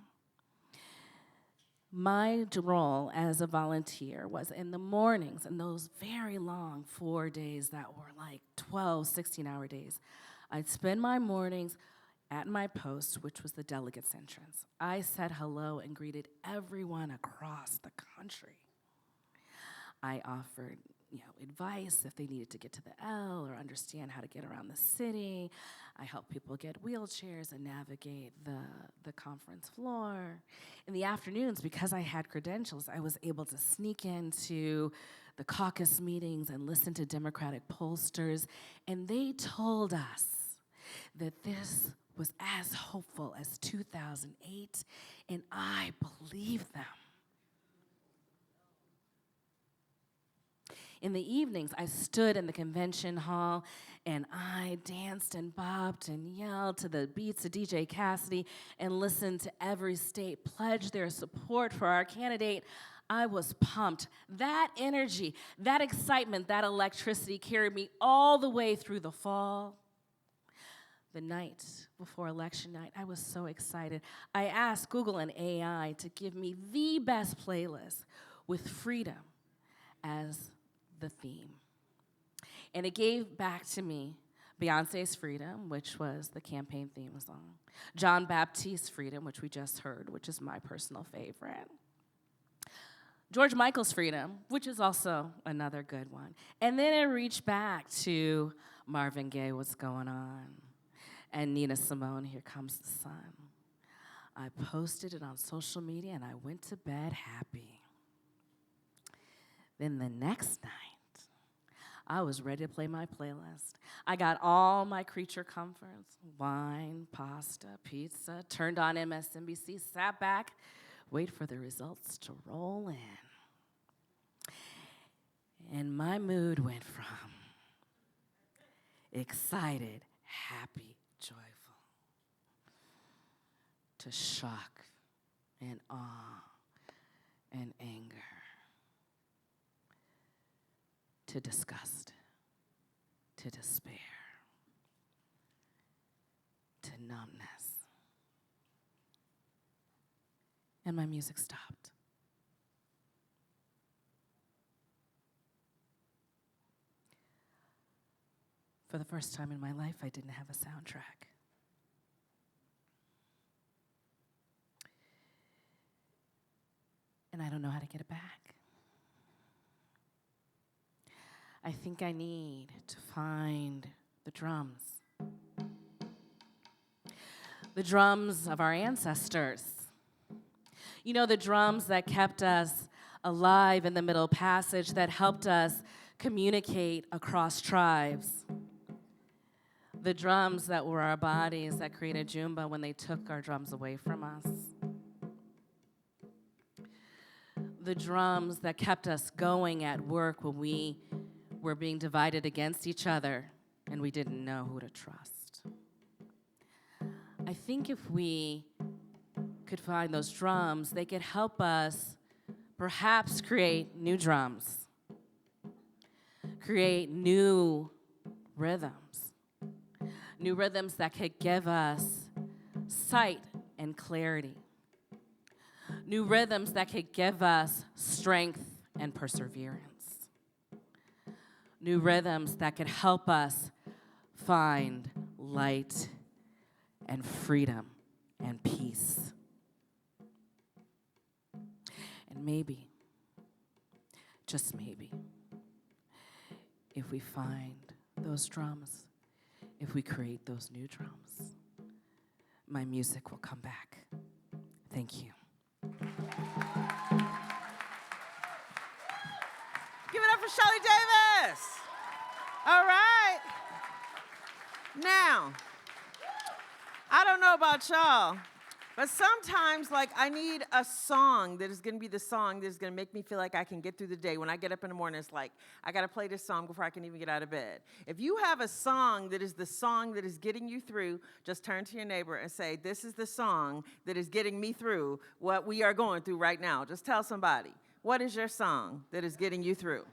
My role as a volunteer was in the mornings, in those very long 4 days that were like 12, 16-hour days. I'd spend my mornings at my post, which was the delegates entrance. I said hello and greeted everyone across the country. I offered advice if they needed to get to the L or understand how to get around the city. I helped people get wheelchairs and navigate the conference floor. In the afternoons, because I had credentials, I was able to sneak into the caucus meetings and listen to Democratic pollsters, and they told us that this was as hopeful as 2008, and I believed them. In the evenings, I stood in the convention hall and I danced and bopped and yelled to the beats of DJ Cassidy and listened to every state pledge their support for our candidate. I was pumped. That energy, that excitement, that electricity carried me all the way through the fall. The night before election night, I was so excited. I asked Google and AI to give me the best playlist with freedom as the theme. And it gave back to me Beyonce's Freedom, which was the campaign theme song, John Baptiste's Freedom, which we just heard, which is my personal favorite, George Michael's Freedom, which is also another good one. And then it reached back to Marvin Gaye, What's Going On, and Nina Simone, Here Comes the Sun. I posted it on social media and I went to bed happy. Then the next night, I was ready to play my playlist. I got all my creature comforts, wine, pasta, pizza, turned on MSNBC, sat back, wait for the results to roll in. And my mood went from excited, happy, joyful, to shock and awe and anger, to disgust, to despair, to numbness. And my music stopped. For the first time in my life, I didn't have a soundtrack. And I don't know how to get it back. I think I need to find the drums. The drums of our ancestors. You know, the drums that kept us alive in the Middle Passage, that helped us communicate across tribes. The drums that were our bodies that created Jumba when they took our drums away from us. The drums that kept us going at work when we were being divided against each other and we didn't know who to trust. I think if we could find those drums, they could help us perhaps create new drums, create new rhythms that could give us sight and clarity, new rhythms that could give us strength and perseverance, new rhythms that could help us find light and freedom and peace. And maybe, just maybe, if we find those dramas, if we create those new dramas, my music will come back. Thank you. Give it up for Shelly Davis. All right. Now, I don't know about y'all, but sometimes, like, I need a song that is going to be the song that is going to make me feel like I can get through the day. When I get up in the morning, it's like, I got to play this song before I can even get out of bed. If you have a song that is the song that is getting you through, just turn to your neighbor and say, this is the song that is getting me through what we are going through right now. Just tell somebody, what is your song that is getting you through?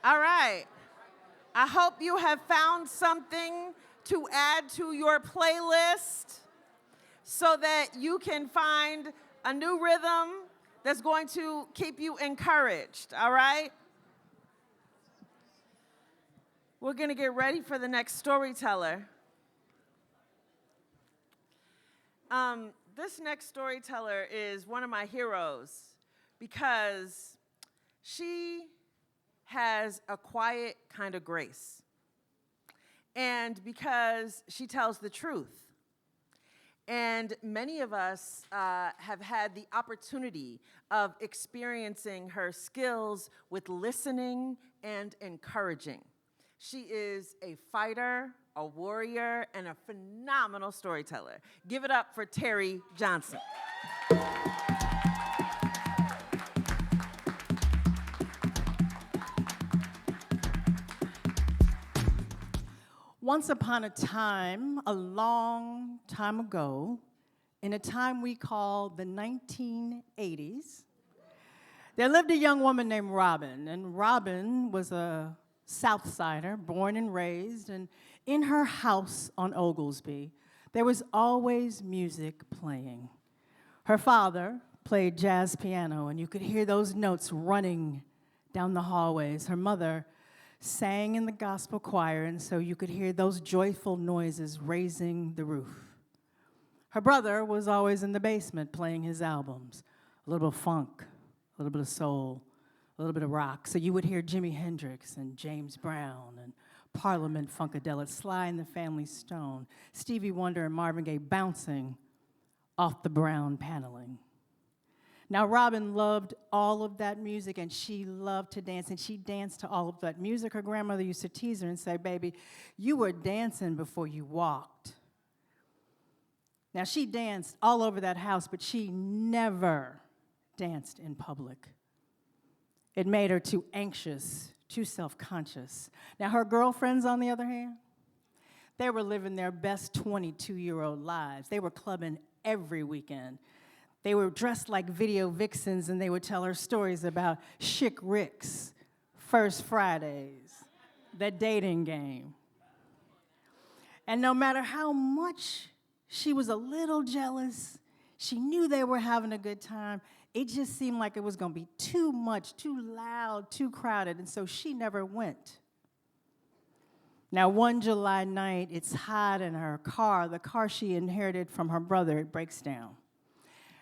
All right. I hope you have found something to add to your playlist so that you can find a new rhythm that's going to keep you encouraged, all right? We're going to get ready for the next storyteller. This next storyteller is one of my heroes because she has a quiet kind of grace, and because she tells the truth. And many of us have had the opportunity of experiencing her skills with listening and encouraging. She is a fighter, a warrior, and a phenomenal storyteller. Give it up for Terry Johnson. Once upon a time, a long time ago, in a time we call the 1980s, there lived a young woman named Robin, and Robin was a South Sider, born and raised, and in her house on Oglesby, there was always music playing. Her father played jazz piano, and you could hear those notes running down the hallways. Her mother sang in the gospel choir, and so you could hear those joyful noises raising the roof. Her brother was always in the basement playing his albums, a little bit of funk, a little bit of soul, a little bit of rock. So you would hear Jimi Hendrix and James Brown and Parliament Funkadelic, Sly and the Family Stone, Stevie Wonder and Marvin Gaye bouncing off the brown paneling. Now, Robin loved all of that music, and she loved to dance, and she danced to all of that music. Her grandmother used to tease her and say, baby, you were dancing before you walked. Now, she danced all over that house, but she never danced in public. It made her too anxious, too self-conscious. Now, her girlfriends, on the other hand, they were living their best 22-year-old lives. They were clubbing every weekend. They were dressed like video vixens, and they would tell her stories about Chic Ricks, First Fridays, the dating game. And no matter how much she was a little jealous, she knew they were having a good time, it just seemed like it was going to be too much, too loud, too crowded, and so she never went. Now, one July night, it's hot in her car, the car she inherited from her brother, it breaks down.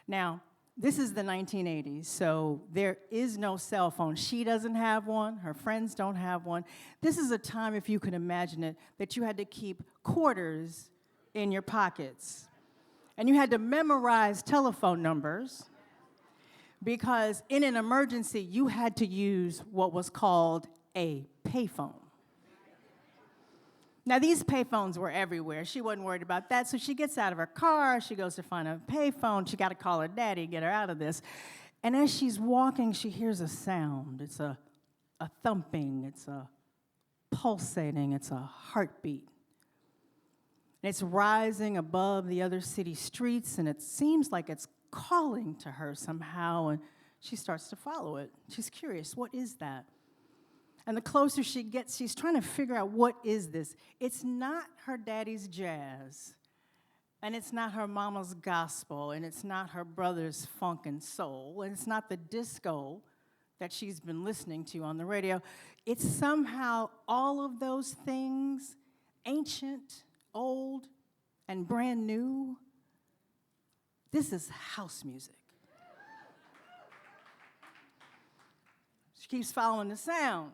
Now, this is the 1980s, so there is no cell phone. She doesn't have one. Her friends don't have one. This is a time, if you can imagine it, that you had to keep quarters in your pockets. And you had to memorize telephone numbers because in an emergency, you had to use what was called a payphone. Now, these payphones were everywhere. She wasn't worried about that, so she gets out of her car. She goes to find a payphone. She got to call her daddy, get her out of this. And as she's walking, she hears a sound. It's a thumping. It's a pulsating. It's a heartbeat. And it's rising above the other city streets, and it seems like it's calling to her somehow, and she starts to follow it. She's curious, what is that? And the closer she gets, she's trying to figure out, what is this? It's not her daddy's jazz, and it's not her mama's gospel, and it's not her brother's funk and soul, and it's not the disco that she's been listening to on the radio. It's somehow all of those things, ancient, old, and brand new. This is house music. She keeps following the sound.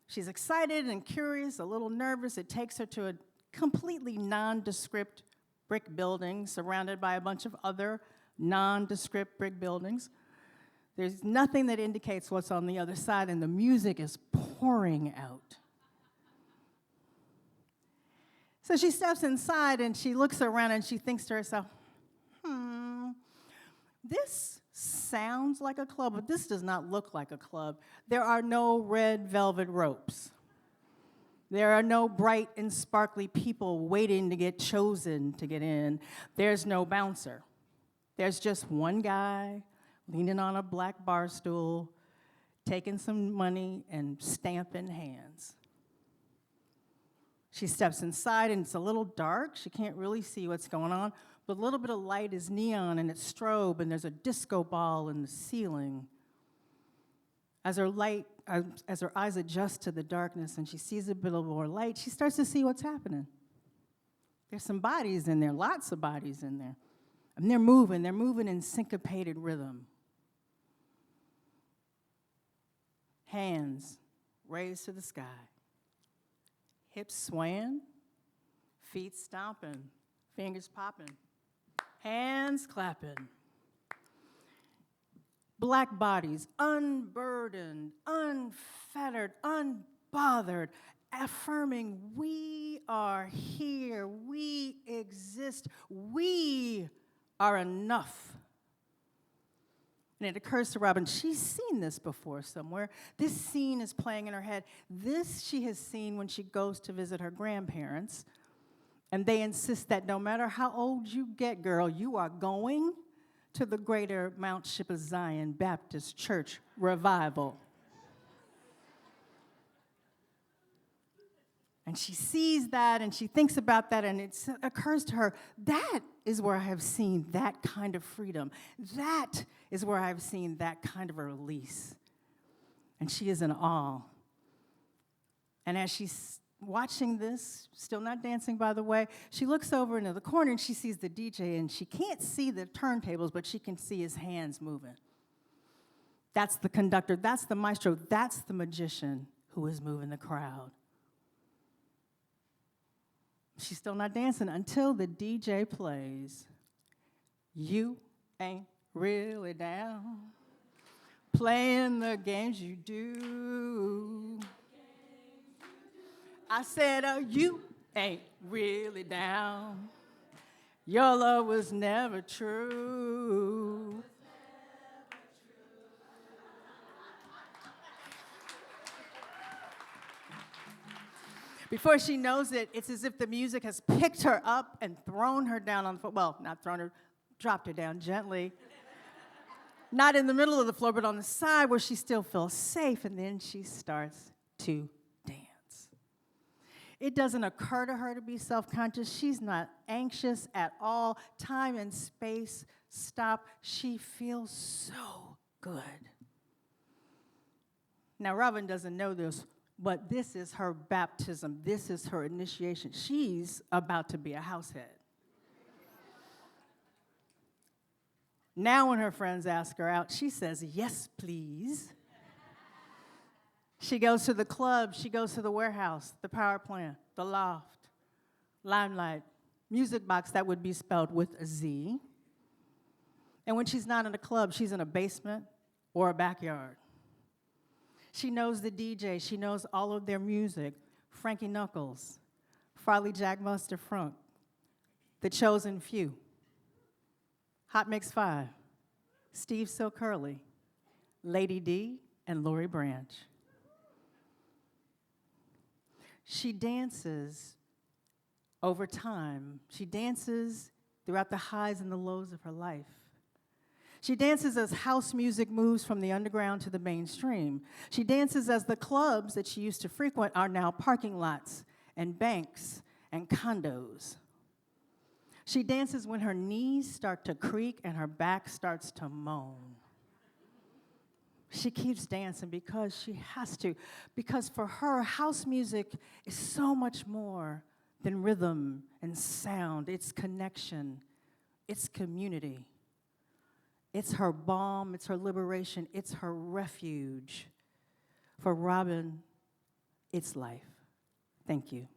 She's excited and curious, a little nervous. It takes her to a completely nondescript brick building surrounded by a bunch of other nondescript brick buildings. There's nothing that indicates what's on the other side, and the music is pouring out. So she steps inside and she looks around and she thinks to herself, this sounds like a club, but this does not look like a club. There are no red velvet ropes. There are no bright and sparkly people waiting to get chosen to get in. There's no bouncer. There's just one guy leaning on a black bar stool, taking some money and stamping hands. She steps inside, and it's a little dark. She can't really see what's going on, but a little bit of light is neon, and it's strobe, and there's a disco ball in the ceiling. As her eyes adjust to the darkness and she sees a bit of more light, she starts to see what's happening. There's some bodies in there, lots of bodies in there. And they're moving in syncopated rhythm. Hands raised to the sky. Hips swaying, feet stomping, fingers popping, hands clapping. Black bodies, unburdened, unfettered, unbothered, affirming, we are here, we exist, we are enough. And it occurs to Robin, she's seen this before somewhere. This scene is playing in her head. This she has seen when she goes to visit her grandparents. And they insist that no matter how old you get, girl, you are going to the Greater Mount Ship of Zion Baptist Church revival. And she sees that and she thinks about that, and it occurs to her, that is where I have seen that kind of freedom. That is where I have seen that kind of a release. And she is in awe. And as she's watching this, still not dancing, by the way, she looks over into the corner and she sees the DJ, and she can't see the turntables, but she can see his hands moving. That's the conductor, that's the maestro, that's the magician who is moving the crowd. She's still not dancing until the DJ plays, "You Ain't Really Down, Playing the Games You Do." I said, you ain't really down. Your love was never true. Before she knows it, it's as if the music has picked her up and thrown her down on the floor. Well, not thrown her, dropped her down gently. Not in the middle of the floor, but on the side where she still feels safe, and then she starts to dance. It doesn't occur to her to be self-conscious. She's not anxious at all. Time and space stop. She feels so good. Now, Robin doesn't know this, but this is her baptism. This is her initiation. She's about to be a househead. Now when her friends ask her out, she says, "Yes, please." She goes to the club, she goes to the warehouse, the power plant, the loft, Limelight, music box that would be spelled with a Z. And when she's not in a club, she's in a basement or a backyard. She knows the DJ, she knows all of their music, Frankie Knuckles, Farley Jack Buster Frunk, The Chosen Few, Hot Mix 5, Steve So Curly, Lady D, and Lori Branch. She dances over time. She dances throughout the highs and the lows of her life. She dances as house music moves from the underground to the mainstream. She dances as the clubs that she used to frequent are now parking lots and banks and condos. She dances when her knees start to creak and her back starts to moan. She keeps dancing because she has to, because for her, house music is so much more than rhythm and sound. It's connection, it's community. It's her balm, it's her liberation, it's her refuge. For Robin, it's life. Thank you.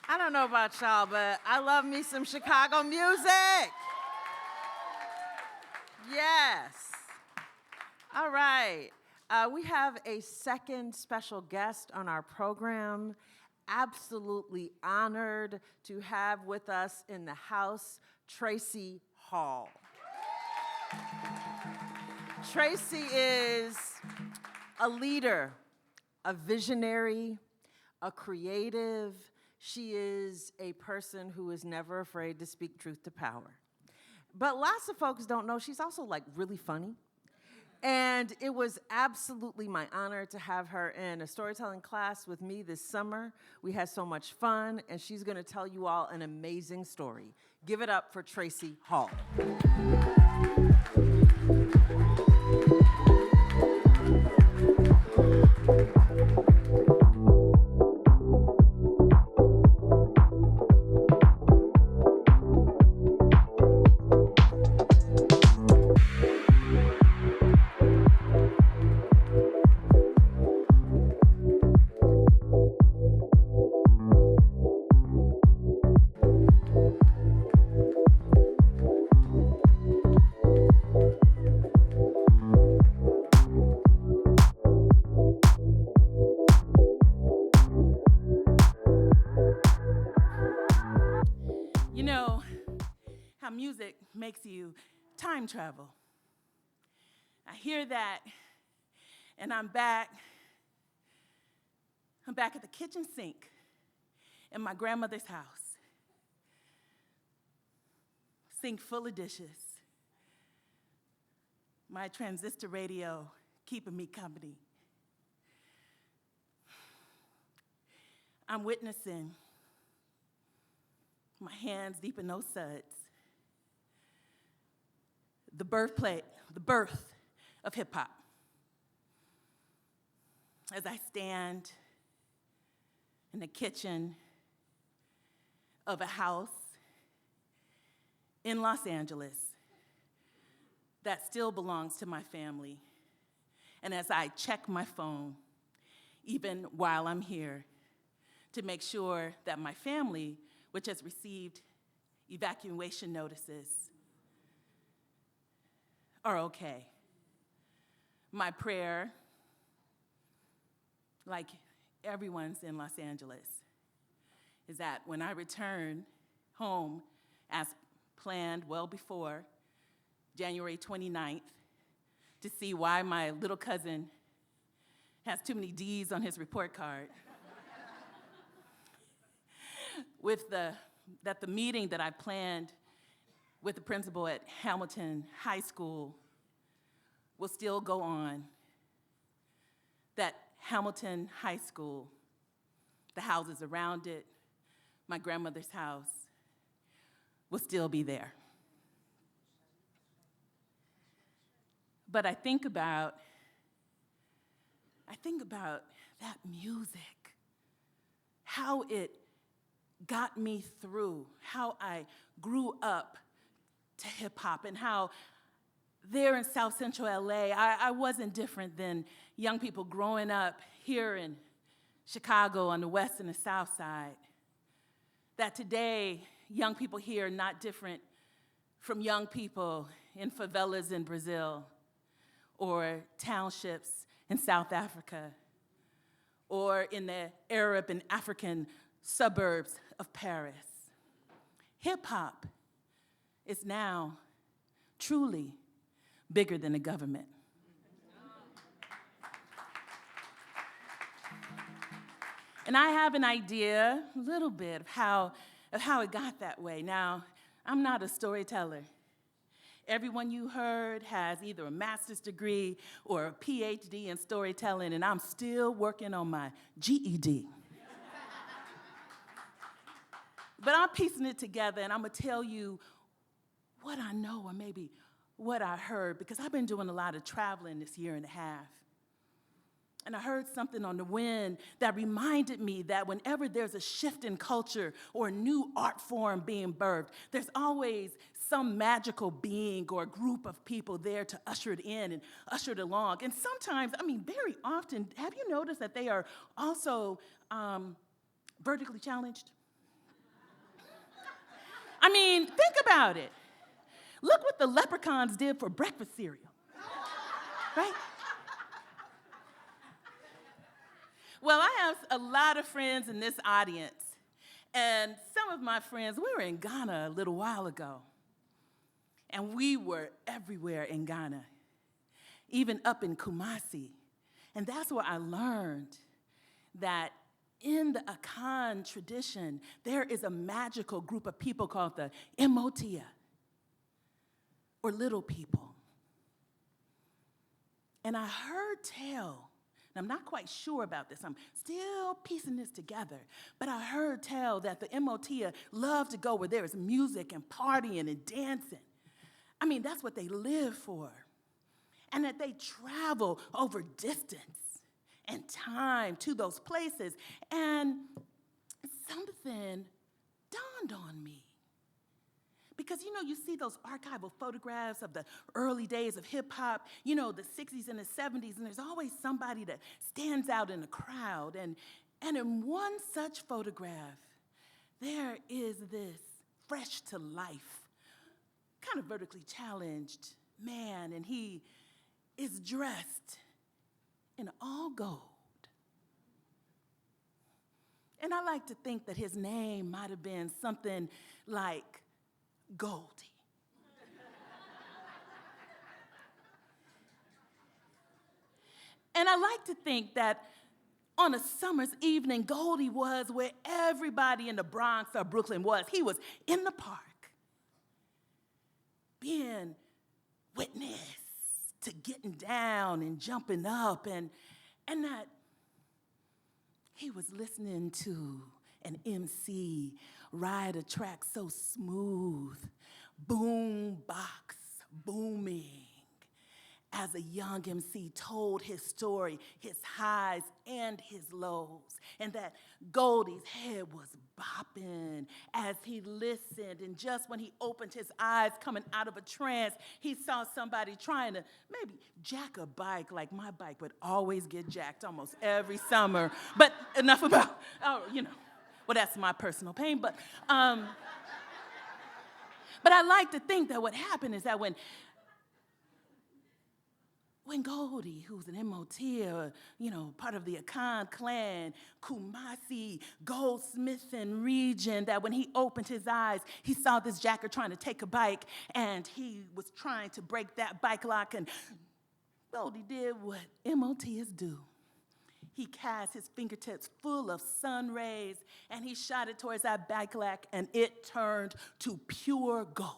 I don't know about y'all, but I love me some Chicago music. Yes. All right. We have a second special guest on our program. Absolutely honored to have with us in the house Tracy Hall. Tracy is a leader, a visionary, a creative. She is a person who is never afraid to speak truth to power. But lots of folks don't know she's also like really funny. And it was absolutely my honor to have her in a storytelling class with me this summer. We had so much fun, and she's going to tell you all an amazing story. Give it up for Tracy Hall. You know how music makes you time travel. I hear that, and I'm back at the kitchen sink in my grandmother's house. Sink full of dishes. My transistor radio keeping me company. I'm witnessing my hands deep in those suds. The birth of hip hop. As I stand in the kitchen of a house in Los Angeles that still belongs to my family, and as I check my phone, even while I'm here, to make sure that my family, which has received evacuation notices, are okay. My prayer, like everyone's in Los Angeles, is that when I return home as planned well before January 29th, to see why my little cousin has too many D's on his report card, that the meeting that I planned with the principal at Hamilton High School will still go on. That Hamilton High School, the houses around it, my grandmother's house, will still be there. But I think about that music, how it got me through, how I grew up to hip hop, and how there in South Central LA, I wasn't different than young people growing up here in Chicago on the west and the south side. That today, young people here are not different from young people in favelas in Brazil, or townships in South Africa, or in the Arab and African suburbs of Paris. Hip hop is now truly bigger than the government. And I have an idea, a little bit, of how it got that way. Now, I'm not a storyteller. Everyone you heard has either a master's degree or a PhD in storytelling, and I'm still working on my GED. But I'm piecing it together, and I'm going to tell you what I know or maybe what I heard, because I've been doing a lot of traveling this year and a half. And I heard something on the wind that reminded me that whenever there's a shift in culture or a new art form being birthed, there's always some magical being or group of people there to usher it in and usher it along. And sometimes, very often, have you noticed that they are also vertically challenged? Think about it. Look what the leprechauns did for breakfast cereal, right? Well, I have a lot of friends in this audience, and some of my friends, we were in Ghana a little while ago, and we were everywhere in Ghana, even up in Kumasi. And that's where I learned that in the Akan tradition, there is a magical group of people called the Emotia, or little people. And I heard tell, and I'm not quite sure about this, I'm still piecing this together, but I heard tell that the Emotia love to go where there is music and partying and dancing. That's what they live for. And that they travel over distance and time to those places. And something dawned on me. Because, you see those archival photographs of the early days of hip hop, the 60s and the 70s, and there's always somebody that stands out in the crowd. And in one such photograph, there is this fresh to life, kind of vertically challenged man, and he is dressed in all gold. And I like to think that his name might have been something like Goldie. And I like to think that on a summer's evening, Goldie was where everybody in the Bronx or Brooklyn was. He was in the park, being witness to getting down and jumping up, and that he was listening to an MC ride a track so smooth, boom box booming, as a young MC told his story, his highs and his lows, and that Goldie's head was bopping as he listened, and just when he opened his eyes coming out of a trance, he saw somebody trying to maybe jack a bike, like my bike would always get jacked almost every summer. But enough about, well, that's my personal pain, but I like to think that what happened is that when Goldie, who's an Emotia, part of the Akan clan, Kumasi, goldsmithing region, that when he opened his eyes, he saw this jacker trying to take a bike, and he was trying to break that bike lock, and Goldie did what Emotias do. He cast his fingertips full of sun rays, and he shot it towards that bike lock, and it turned to pure gold.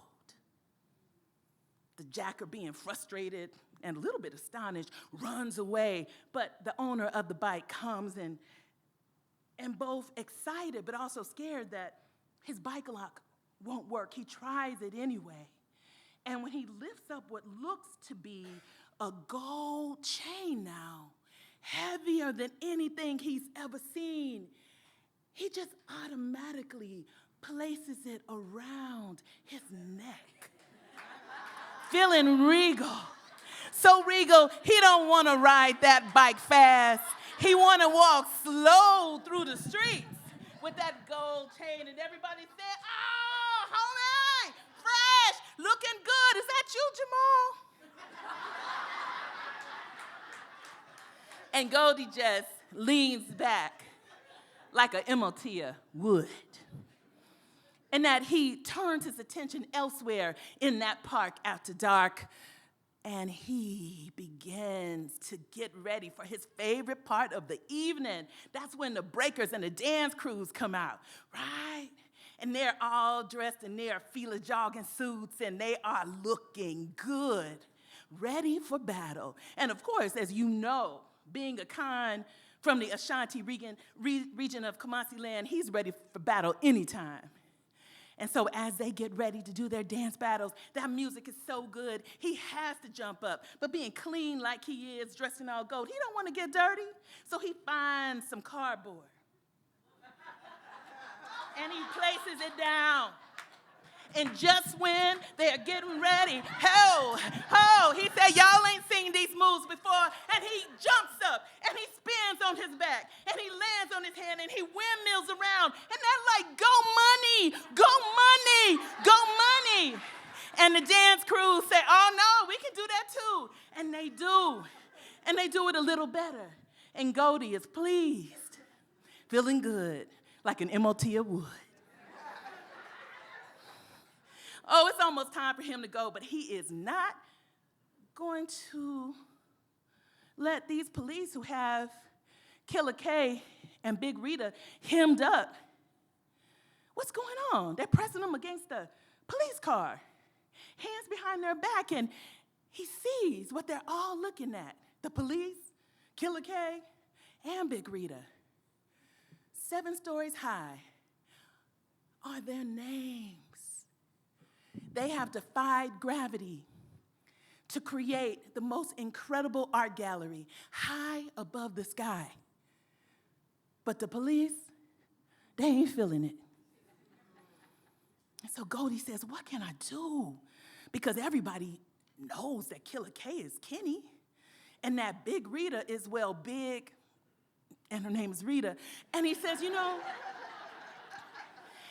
The jacker, being frustrated and a little bit astonished, runs away, but the owner of the bike comes and both excited but also scared that his bike lock won't work. He tries it anyway. And when he lifts up what looks to be a gold chain now, heavier than anything he's ever seen, he just automatically places it around his neck, feeling regal. So regal, he don't want to ride that bike fast. He want to walk slow through the streets with that gold chain, and everybody said, "Oh, homie, fresh, looking good. Is that you, Jamal?" And Goldie just leans back like a Emotia would. And that he turns his attention elsewhere in that park after dark, and he begins to get ready for his favorite part of the evening. That's when the breakers and the dance crews come out, right? And they're all dressed in their Fila jogging suits, and they are looking good, ready for battle. And of course, as you know, being a Khan from the Ashanti region of Kumasi land, he's ready for battle anytime. And so as they get ready to do their dance battles, that music is so good, he has to jump up. But being clean like he is, dressed in all gold, he don't want to get dirty. So he finds some cardboard. And he places it down. And just when they're getting ready, he said, y'all ain't seen these moves before. And he jumps up and he spins on his back and he lands on his hand and he windmills around. And they're like, go money, go money, go money. And the dance crew say, oh no, we can do that too. And they do. And they do it a little better. And Goldie is pleased, feeling good, like an MOT of wood. Oh, it's almost time for him to go, but he is not going to let these police who have Killer K and Big Rita hemmed up. What's going on? They're pressing them against the police car, hands behind their back, and he sees what they're all looking at. The police, Killer K, and Big Rita. 7 stories high are their names. They have defied gravity to create the most incredible art gallery high above the sky. But the police, they ain't feeling it. And so Goldie says, what can I do? Because everybody knows that Killer K is Kenny and that Big Rita is, well, big, and her name is Rita. And he says,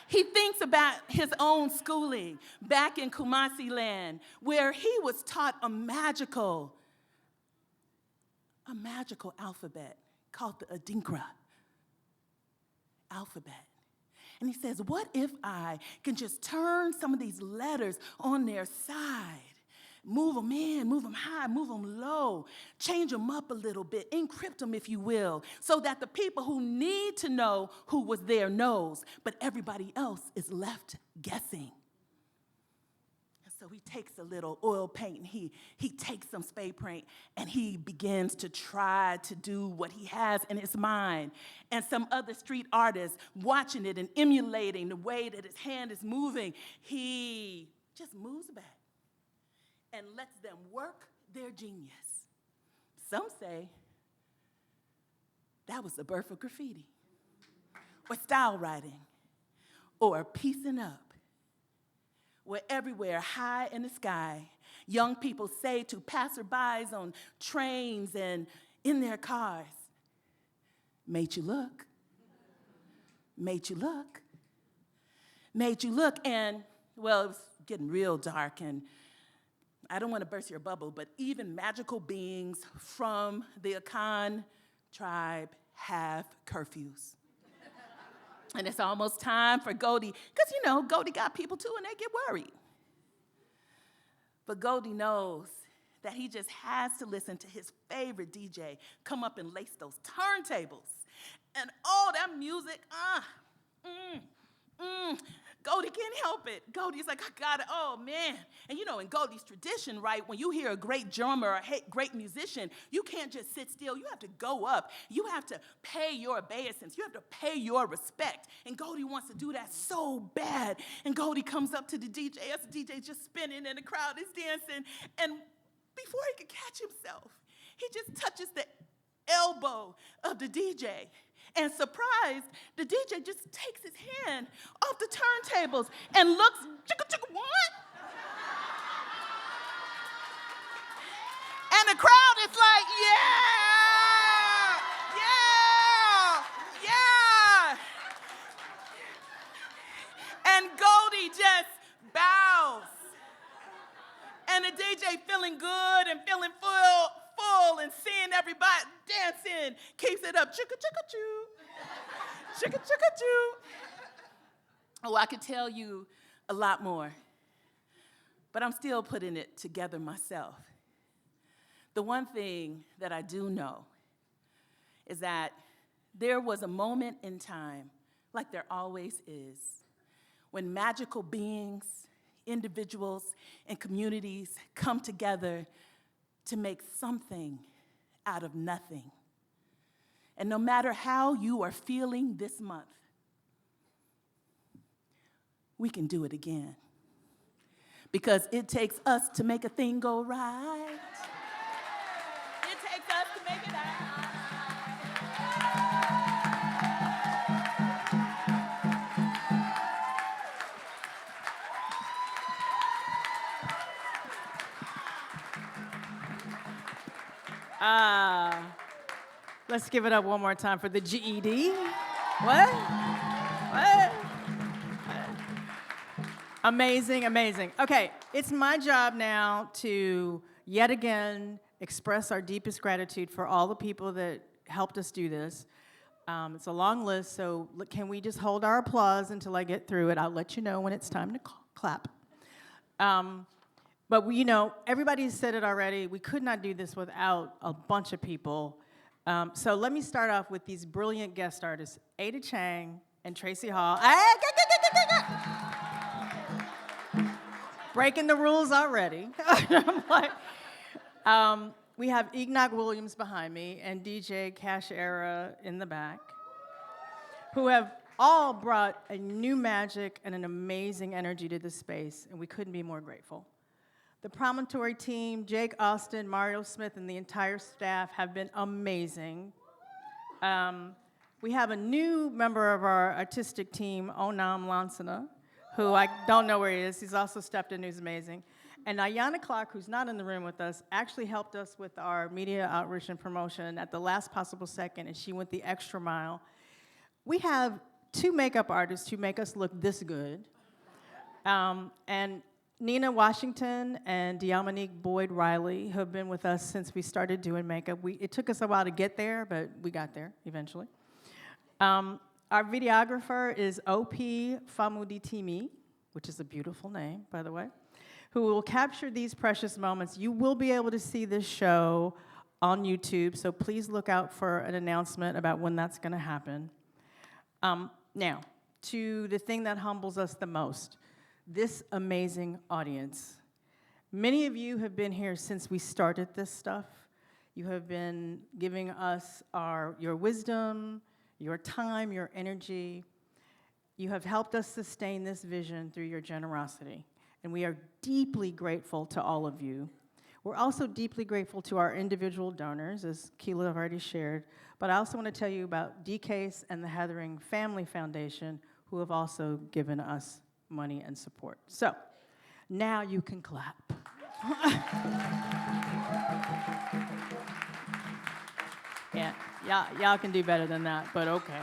he thinks about his own schooling back in Kumasi land, where he was taught a magical alphabet called the Adinkra alphabet. And he says, what if I can just turn some of these letters on their side, move them in, move them high, move them low, change them up a little bit, encrypt them, if you will, so that the people who need to know who was there knows, but everybody else is left guessing. And so he takes a little oil paint, and he takes some spray paint, and he begins to try to do what he has in his mind. And some other street artists watching it and emulating the way that his hand is moving, he just moves back and lets them work their genius. Some say that was the birth of graffiti, or style writing, or piecing up, where everywhere high in the sky, young people say to passerbys on trains and in their cars, made you look, made you look, made you look. And, well, it was getting real dark, and I don't want to burst your bubble, but even magical beings from the Akan tribe have curfews. And it's almost time for Goldie, because, Goldie got people too, and they get worried. But Goldie knows that he just has to listen to his favorite DJ come up and lace those turntables. And all that music, Goldie can't help it. Goldie's like, I got it, oh man. And in Goldie's tradition, right, when you hear a great drummer or a great musician, you can't just sit still. You have to go up. You have to pay your obeisance. You have to pay your respect. And Goldie wants to do that so bad. And Goldie comes up to the DJ as the DJ's just spinning and the crowd is dancing. And before he can catch himself, he just touches the elbow of the DJ. And surprised, the DJ just takes his hand off the turntables and looks, chicka, chicka, what? And the crowd is like, yeah. And Goldie just bows. And the DJ feeling good and feeling full and seeing everybody dancing, keeps it up, chicka, chicka, choo, chicka, chicka, choo. Oh, I could tell you a lot more, but I'm still putting it together myself. The one thing that I do know is that there was a moment in time, like there always is, when magical beings, individuals, and communities come together to make something out of nothing. And no matter how you are feeling this month, we can do it again. Because it takes us to make a thing go right. It takes us to make it Let's give it up one more time for the GED. What? What? Amazing, amazing. Okay, it's my job now to yet again express our deepest gratitude for all the people that helped us do this. It's a long list, so can we just hold our applause until I get through it? I'll let you know when it's time to clap. But we, everybody said it already. We could not do this without a bunch of people. So let me start off with these brilliant guest artists, Ada Chang and Tracy Hall. Breaking the rules already. We have Enoch Williams behind me and DJ Cash Era in the back, who have all brought a new magic and an amazing energy to this space, and we couldn't be more grateful. The Promontory team, Jake Austin, Mario Smith, and the entire staff have been amazing. We have a new member of our artistic team, Onam Lansana, who I don't know where he is. He's also stepped in, who's amazing. And Ayanna Clark, who's not in the room with us, actually helped us with our media outreach and promotion at the last possible second, and she went the extra mile. We have 2 makeup artists who make us look this good. And Nina Washington and Diamonique Boyd Riley, who have been with us since we started doing makeup. It took us a while to get there, but we got there eventually. Our videographer is O.P. Famuditimi, which is a beautiful name, by the way, who will capture these precious moments. You will be able to see this show on YouTube, so please look out for an announcement about when that's going to happen. Now, to the thing that humbles us the most, this amazing audience. Many of you have been here since we started this stuff. You have been giving us your wisdom, your time, your energy. You have helped us sustain this vision through your generosity, and we are deeply grateful to all of you. We're also deeply grateful to our individual donors, as Keela already shared, but I also want to tell you about DCASE and the Heathering Family Foundation, who have also given us money and support. So, now you can clap. Yeah, y'all can do better than that, but okay.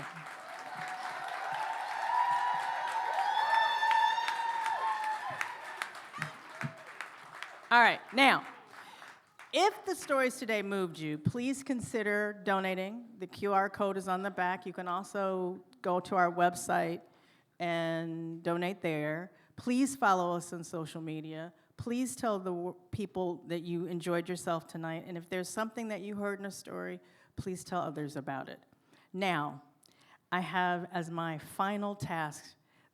All right, now, if the stories today moved you, please consider donating. The QR code is on the back. You can also go to our website and donate there. Please follow us on social media. Please tell the people that you enjoyed yourself tonight. And if there's something that you heard in a story, please tell others about it. Now, I have as my final task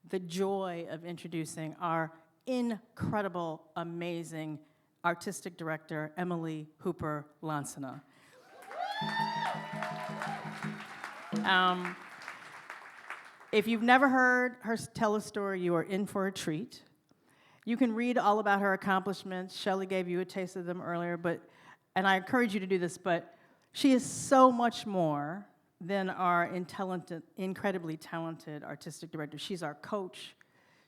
the joy of introducing our incredible, amazing artistic director, Emily Hooper Lansana. If you've never heard her tell a story, you are in for a treat. You can read all about her accomplishments. Shelley gave you a taste of them earlier, and I encourage you to do this, but she is so much more than our incredibly talented artistic director. She's our coach,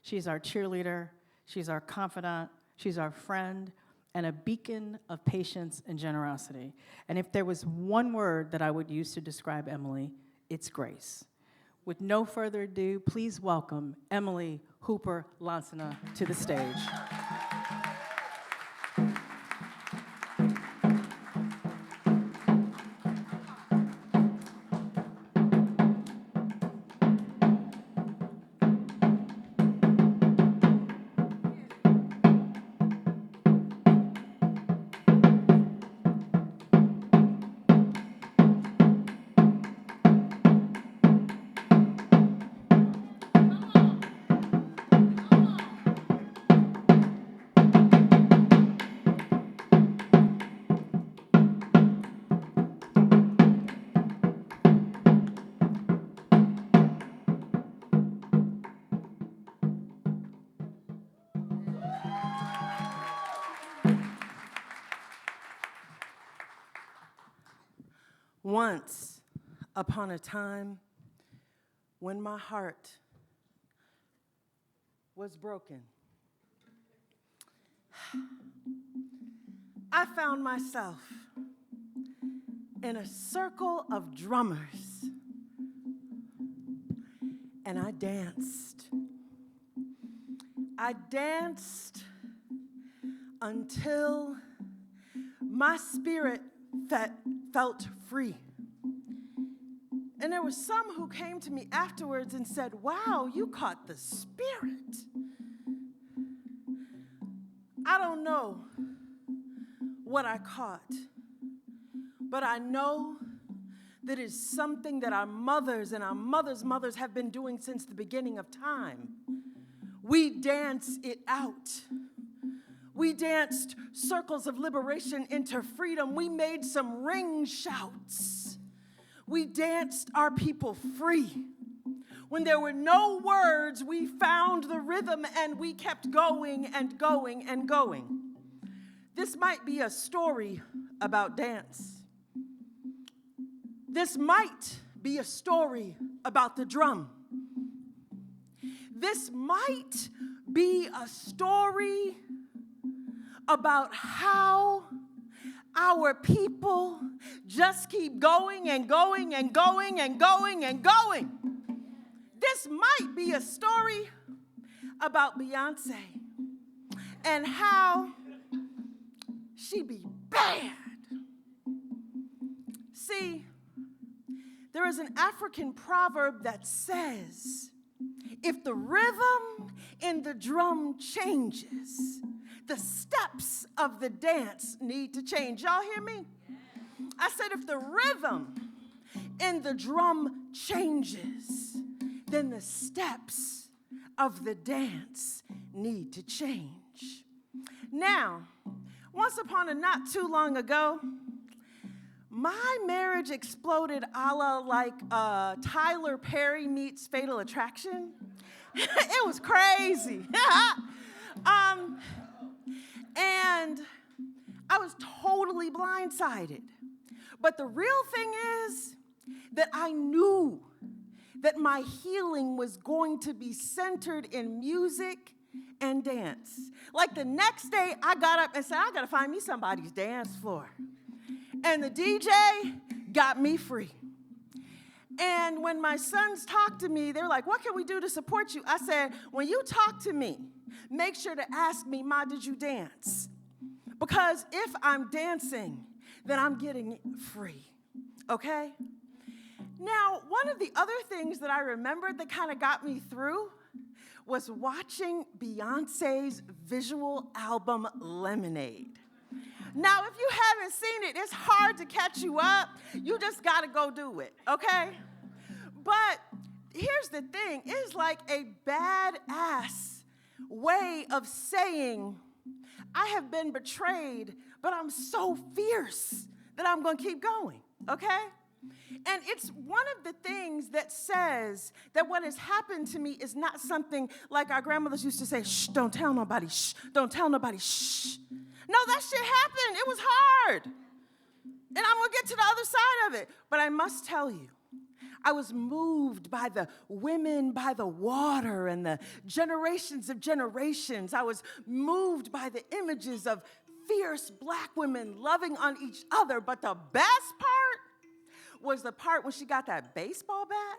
she's our cheerleader, she's our confidant, she's our friend, and a beacon of patience and generosity. And if there was one word that I would use to describe Emily, it's grace. With no further ado, please welcome Emily Hooper Lansana to the stage. Once upon a time, when my heart was broken, I found myself in a circle of drummers, and I danced. I danced until my spirit felt free. And there were some who came to me afterwards and said, "Wow, you caught the spirit." I don't know what I caught, but I know that is something that our mothers and our mothers' mothers have been doing since the beginning of time. We dance it out. We danced circles of liberation into freedom. We made some ring shouts. We danced our people free. When there were no words, we found the rhythm and we kept going and going and going. This might be a story about dance. This might be a story about the drum. This might be a story about how our people just keep going and going and going and going and going. This might be a story about Beyonce and how she be bad. See, there is an African proverb that says, if the rhythm in the drum changes, the steps of the dance need to change. Y'all hear me? I said if the rhythm in the drum changes, then the steps of the dance need to change. Now, once upon a not too long ago, my marriage exploded a la like Tyler Perry meets Fatal Attraction. It was crazy. And I was totally blindsided. But the real thing is that I knew that my healing was going to be centered in music and dance. Like the next day, I got up and said, I gotta find me somebody's dance floor. And the DJ got me free. And when my sons talked to me, they were like, what can we do to support you? I said, when you talk to me, make sure to ask me, Ma, did you dance? Because if I'm dancing, then I'm getting free, okay? Now, one of the other things that I remembered that kind of got me through was watching Beyonce's visual album, Lemonade. Now, if you haven't seen it, it's hard to catch you up. You just got to go do it, okay? But here's the thing. It's like a badass way of saying, I have been betrayed, but I'm so fierce that I'm going to keep going, okay? And it's one of the things that says that what has happened to me is not something like our grandmothers used to say, shh, don't tell nobody, shh, don't tell nobody, shh. No, that shit happened. It was hard. And I'm going to get to the other side of it. But I must tell you, I was moved by the women by the water and the generations of generations. I was moved by the images of fierce black women loving on each other. But the best part was the part when she got that baseball bat.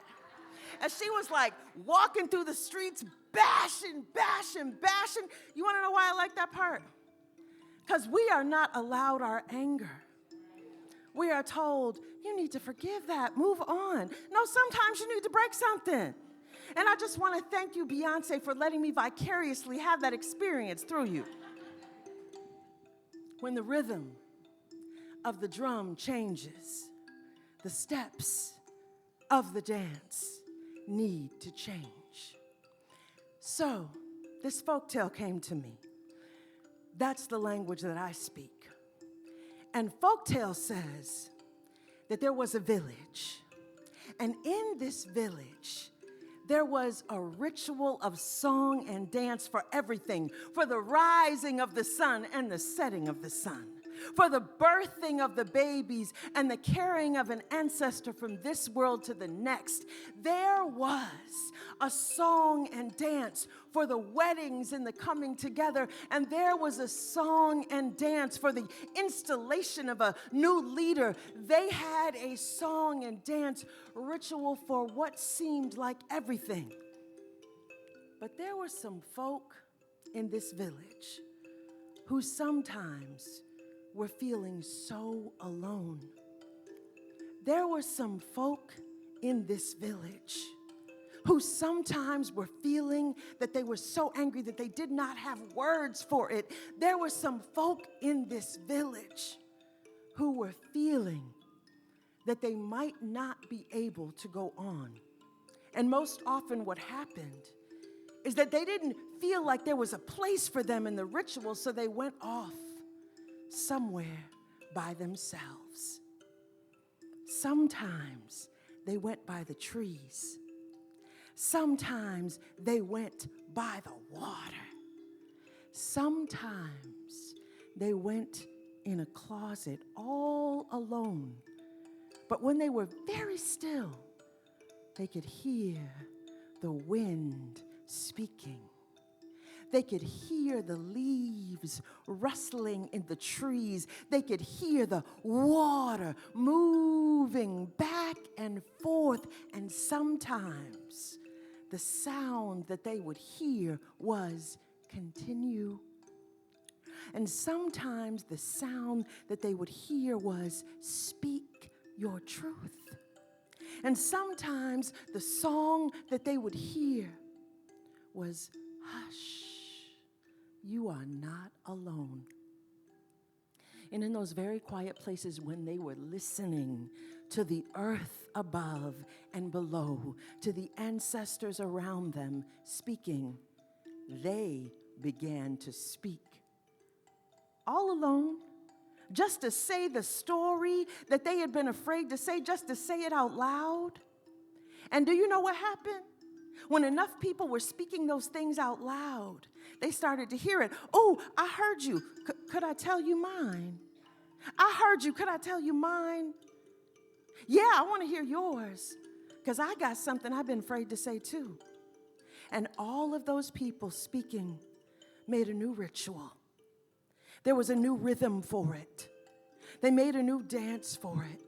And she was like walking through the streets, bashing, bashing, bashing. You want to know why I like that part? Because we are not allowed our anger. We are told, you need to forgive that, move on. No, sometimes you need to break something. And I just want to thank you, Beyonce, for letting me vicariously have that experience through you. When the rhythm of the drum changes, the steps of the dance need to change. So, this folktale came to me. That's the language that I speak. And folktale says that there was a village. And in this village, there was a ritual of song and dance for everything, for the rising of the sun and the setting of the sun, for the birthing of the babies and the carrying of an ancestor from this world to the next. There was a song and dance for the weddings and the coming together, and there was a song and dance for the installation of a new leader. They had a song and dance ritual for what seemed like everything. But there were some folk in this village who sometimes were feeling so alone. There were some folk in this village who sometimes were feeling that they were so angry that they did not have words for it. There were some folk in this village who were feeling that they might not be able to go on. And most often what happened is that they didn't feel like there was a place for them in the ritual, so they went off somewhere by themselves. Sometimes they went by the trees. Sometimes they went by the water. Sometimes they went in a closet all alone. But when they were very still, they could hear the wind speaking. They could hear the leaves rustling in the trees. They could hear the water moving back and forth. And sometimes the sound that they would hear was continue. And sometimes the sound that they would hear was speak your truth. And sometimes the song that they would hear was hush, you are not alone. And in those very quiet places when they were listening to the earth above and below, to the ancestors around them speaking, they began to speak. All alone, just to say the story that they had been afraid to say, just to say it out loud. And do you know what happened? When enough people were speaking those things out loud, they started to hear it. Oh, I heard you. Could I tell you mine? I heard you. Could I tell you mine? Yeah, I want to hear yours, because I got something I've been afraid to say too. And all of those people speaking made a new ritual. There was a new rhythm for it. They made a new dance for it.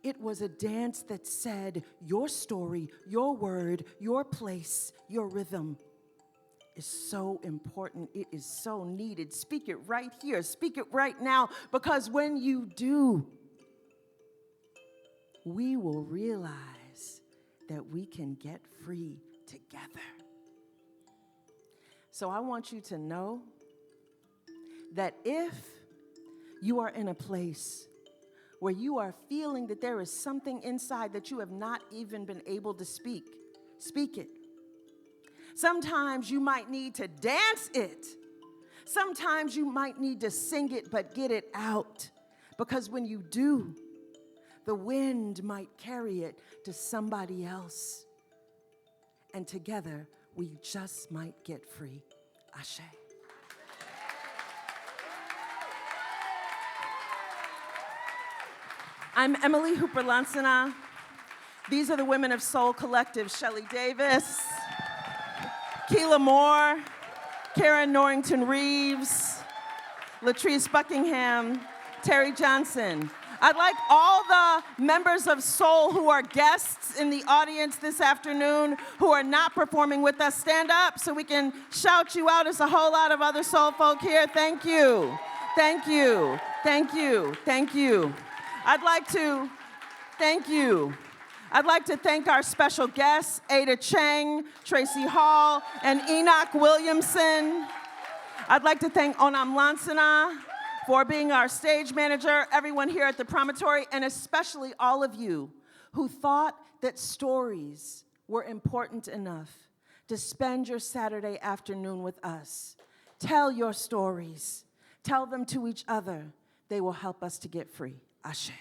It was a dance that said, your story, your word, your place, your rhythm is so important. It is so needed. Speak it right here. Speak it right now, because when you do, we will realize that we can get free together. So I want you to know that if you are in a place where you are feeling that there is something inside that you have not even been able to speak, speak it. Sometimes you might need to dance it. Sometimes you might need to sing it, but get it out. Because when you do, the wind might carry it to somebody else. And together, we just might get free. Ashe. I'm Emily Hooper-Lansana. These are the Women of Soul Collective: Shelly Davis, Keela Moore, Karen Norrington-Reeves, Latrice Buckingham, Terry Johnson. I'd like all the members of Soul who are guests in the audience this afternoon, who are not performing with us, stand up so we can shout you out. There's a whole lot of other soul folk here. Thank you. Thank you. Thank you. Thank you. I'd like to thank our special guests, Ada Chang, Tracy Hall, and Enoch Williamson. I'd like to thank Onam Lansana for being our stage manager, everyone here at the Promontory, and especially all of you who thought that stories were important enough to spend your Saturday afternoon with us. Tell your stories. Tell them to each other. They will help us to get free. Ashe.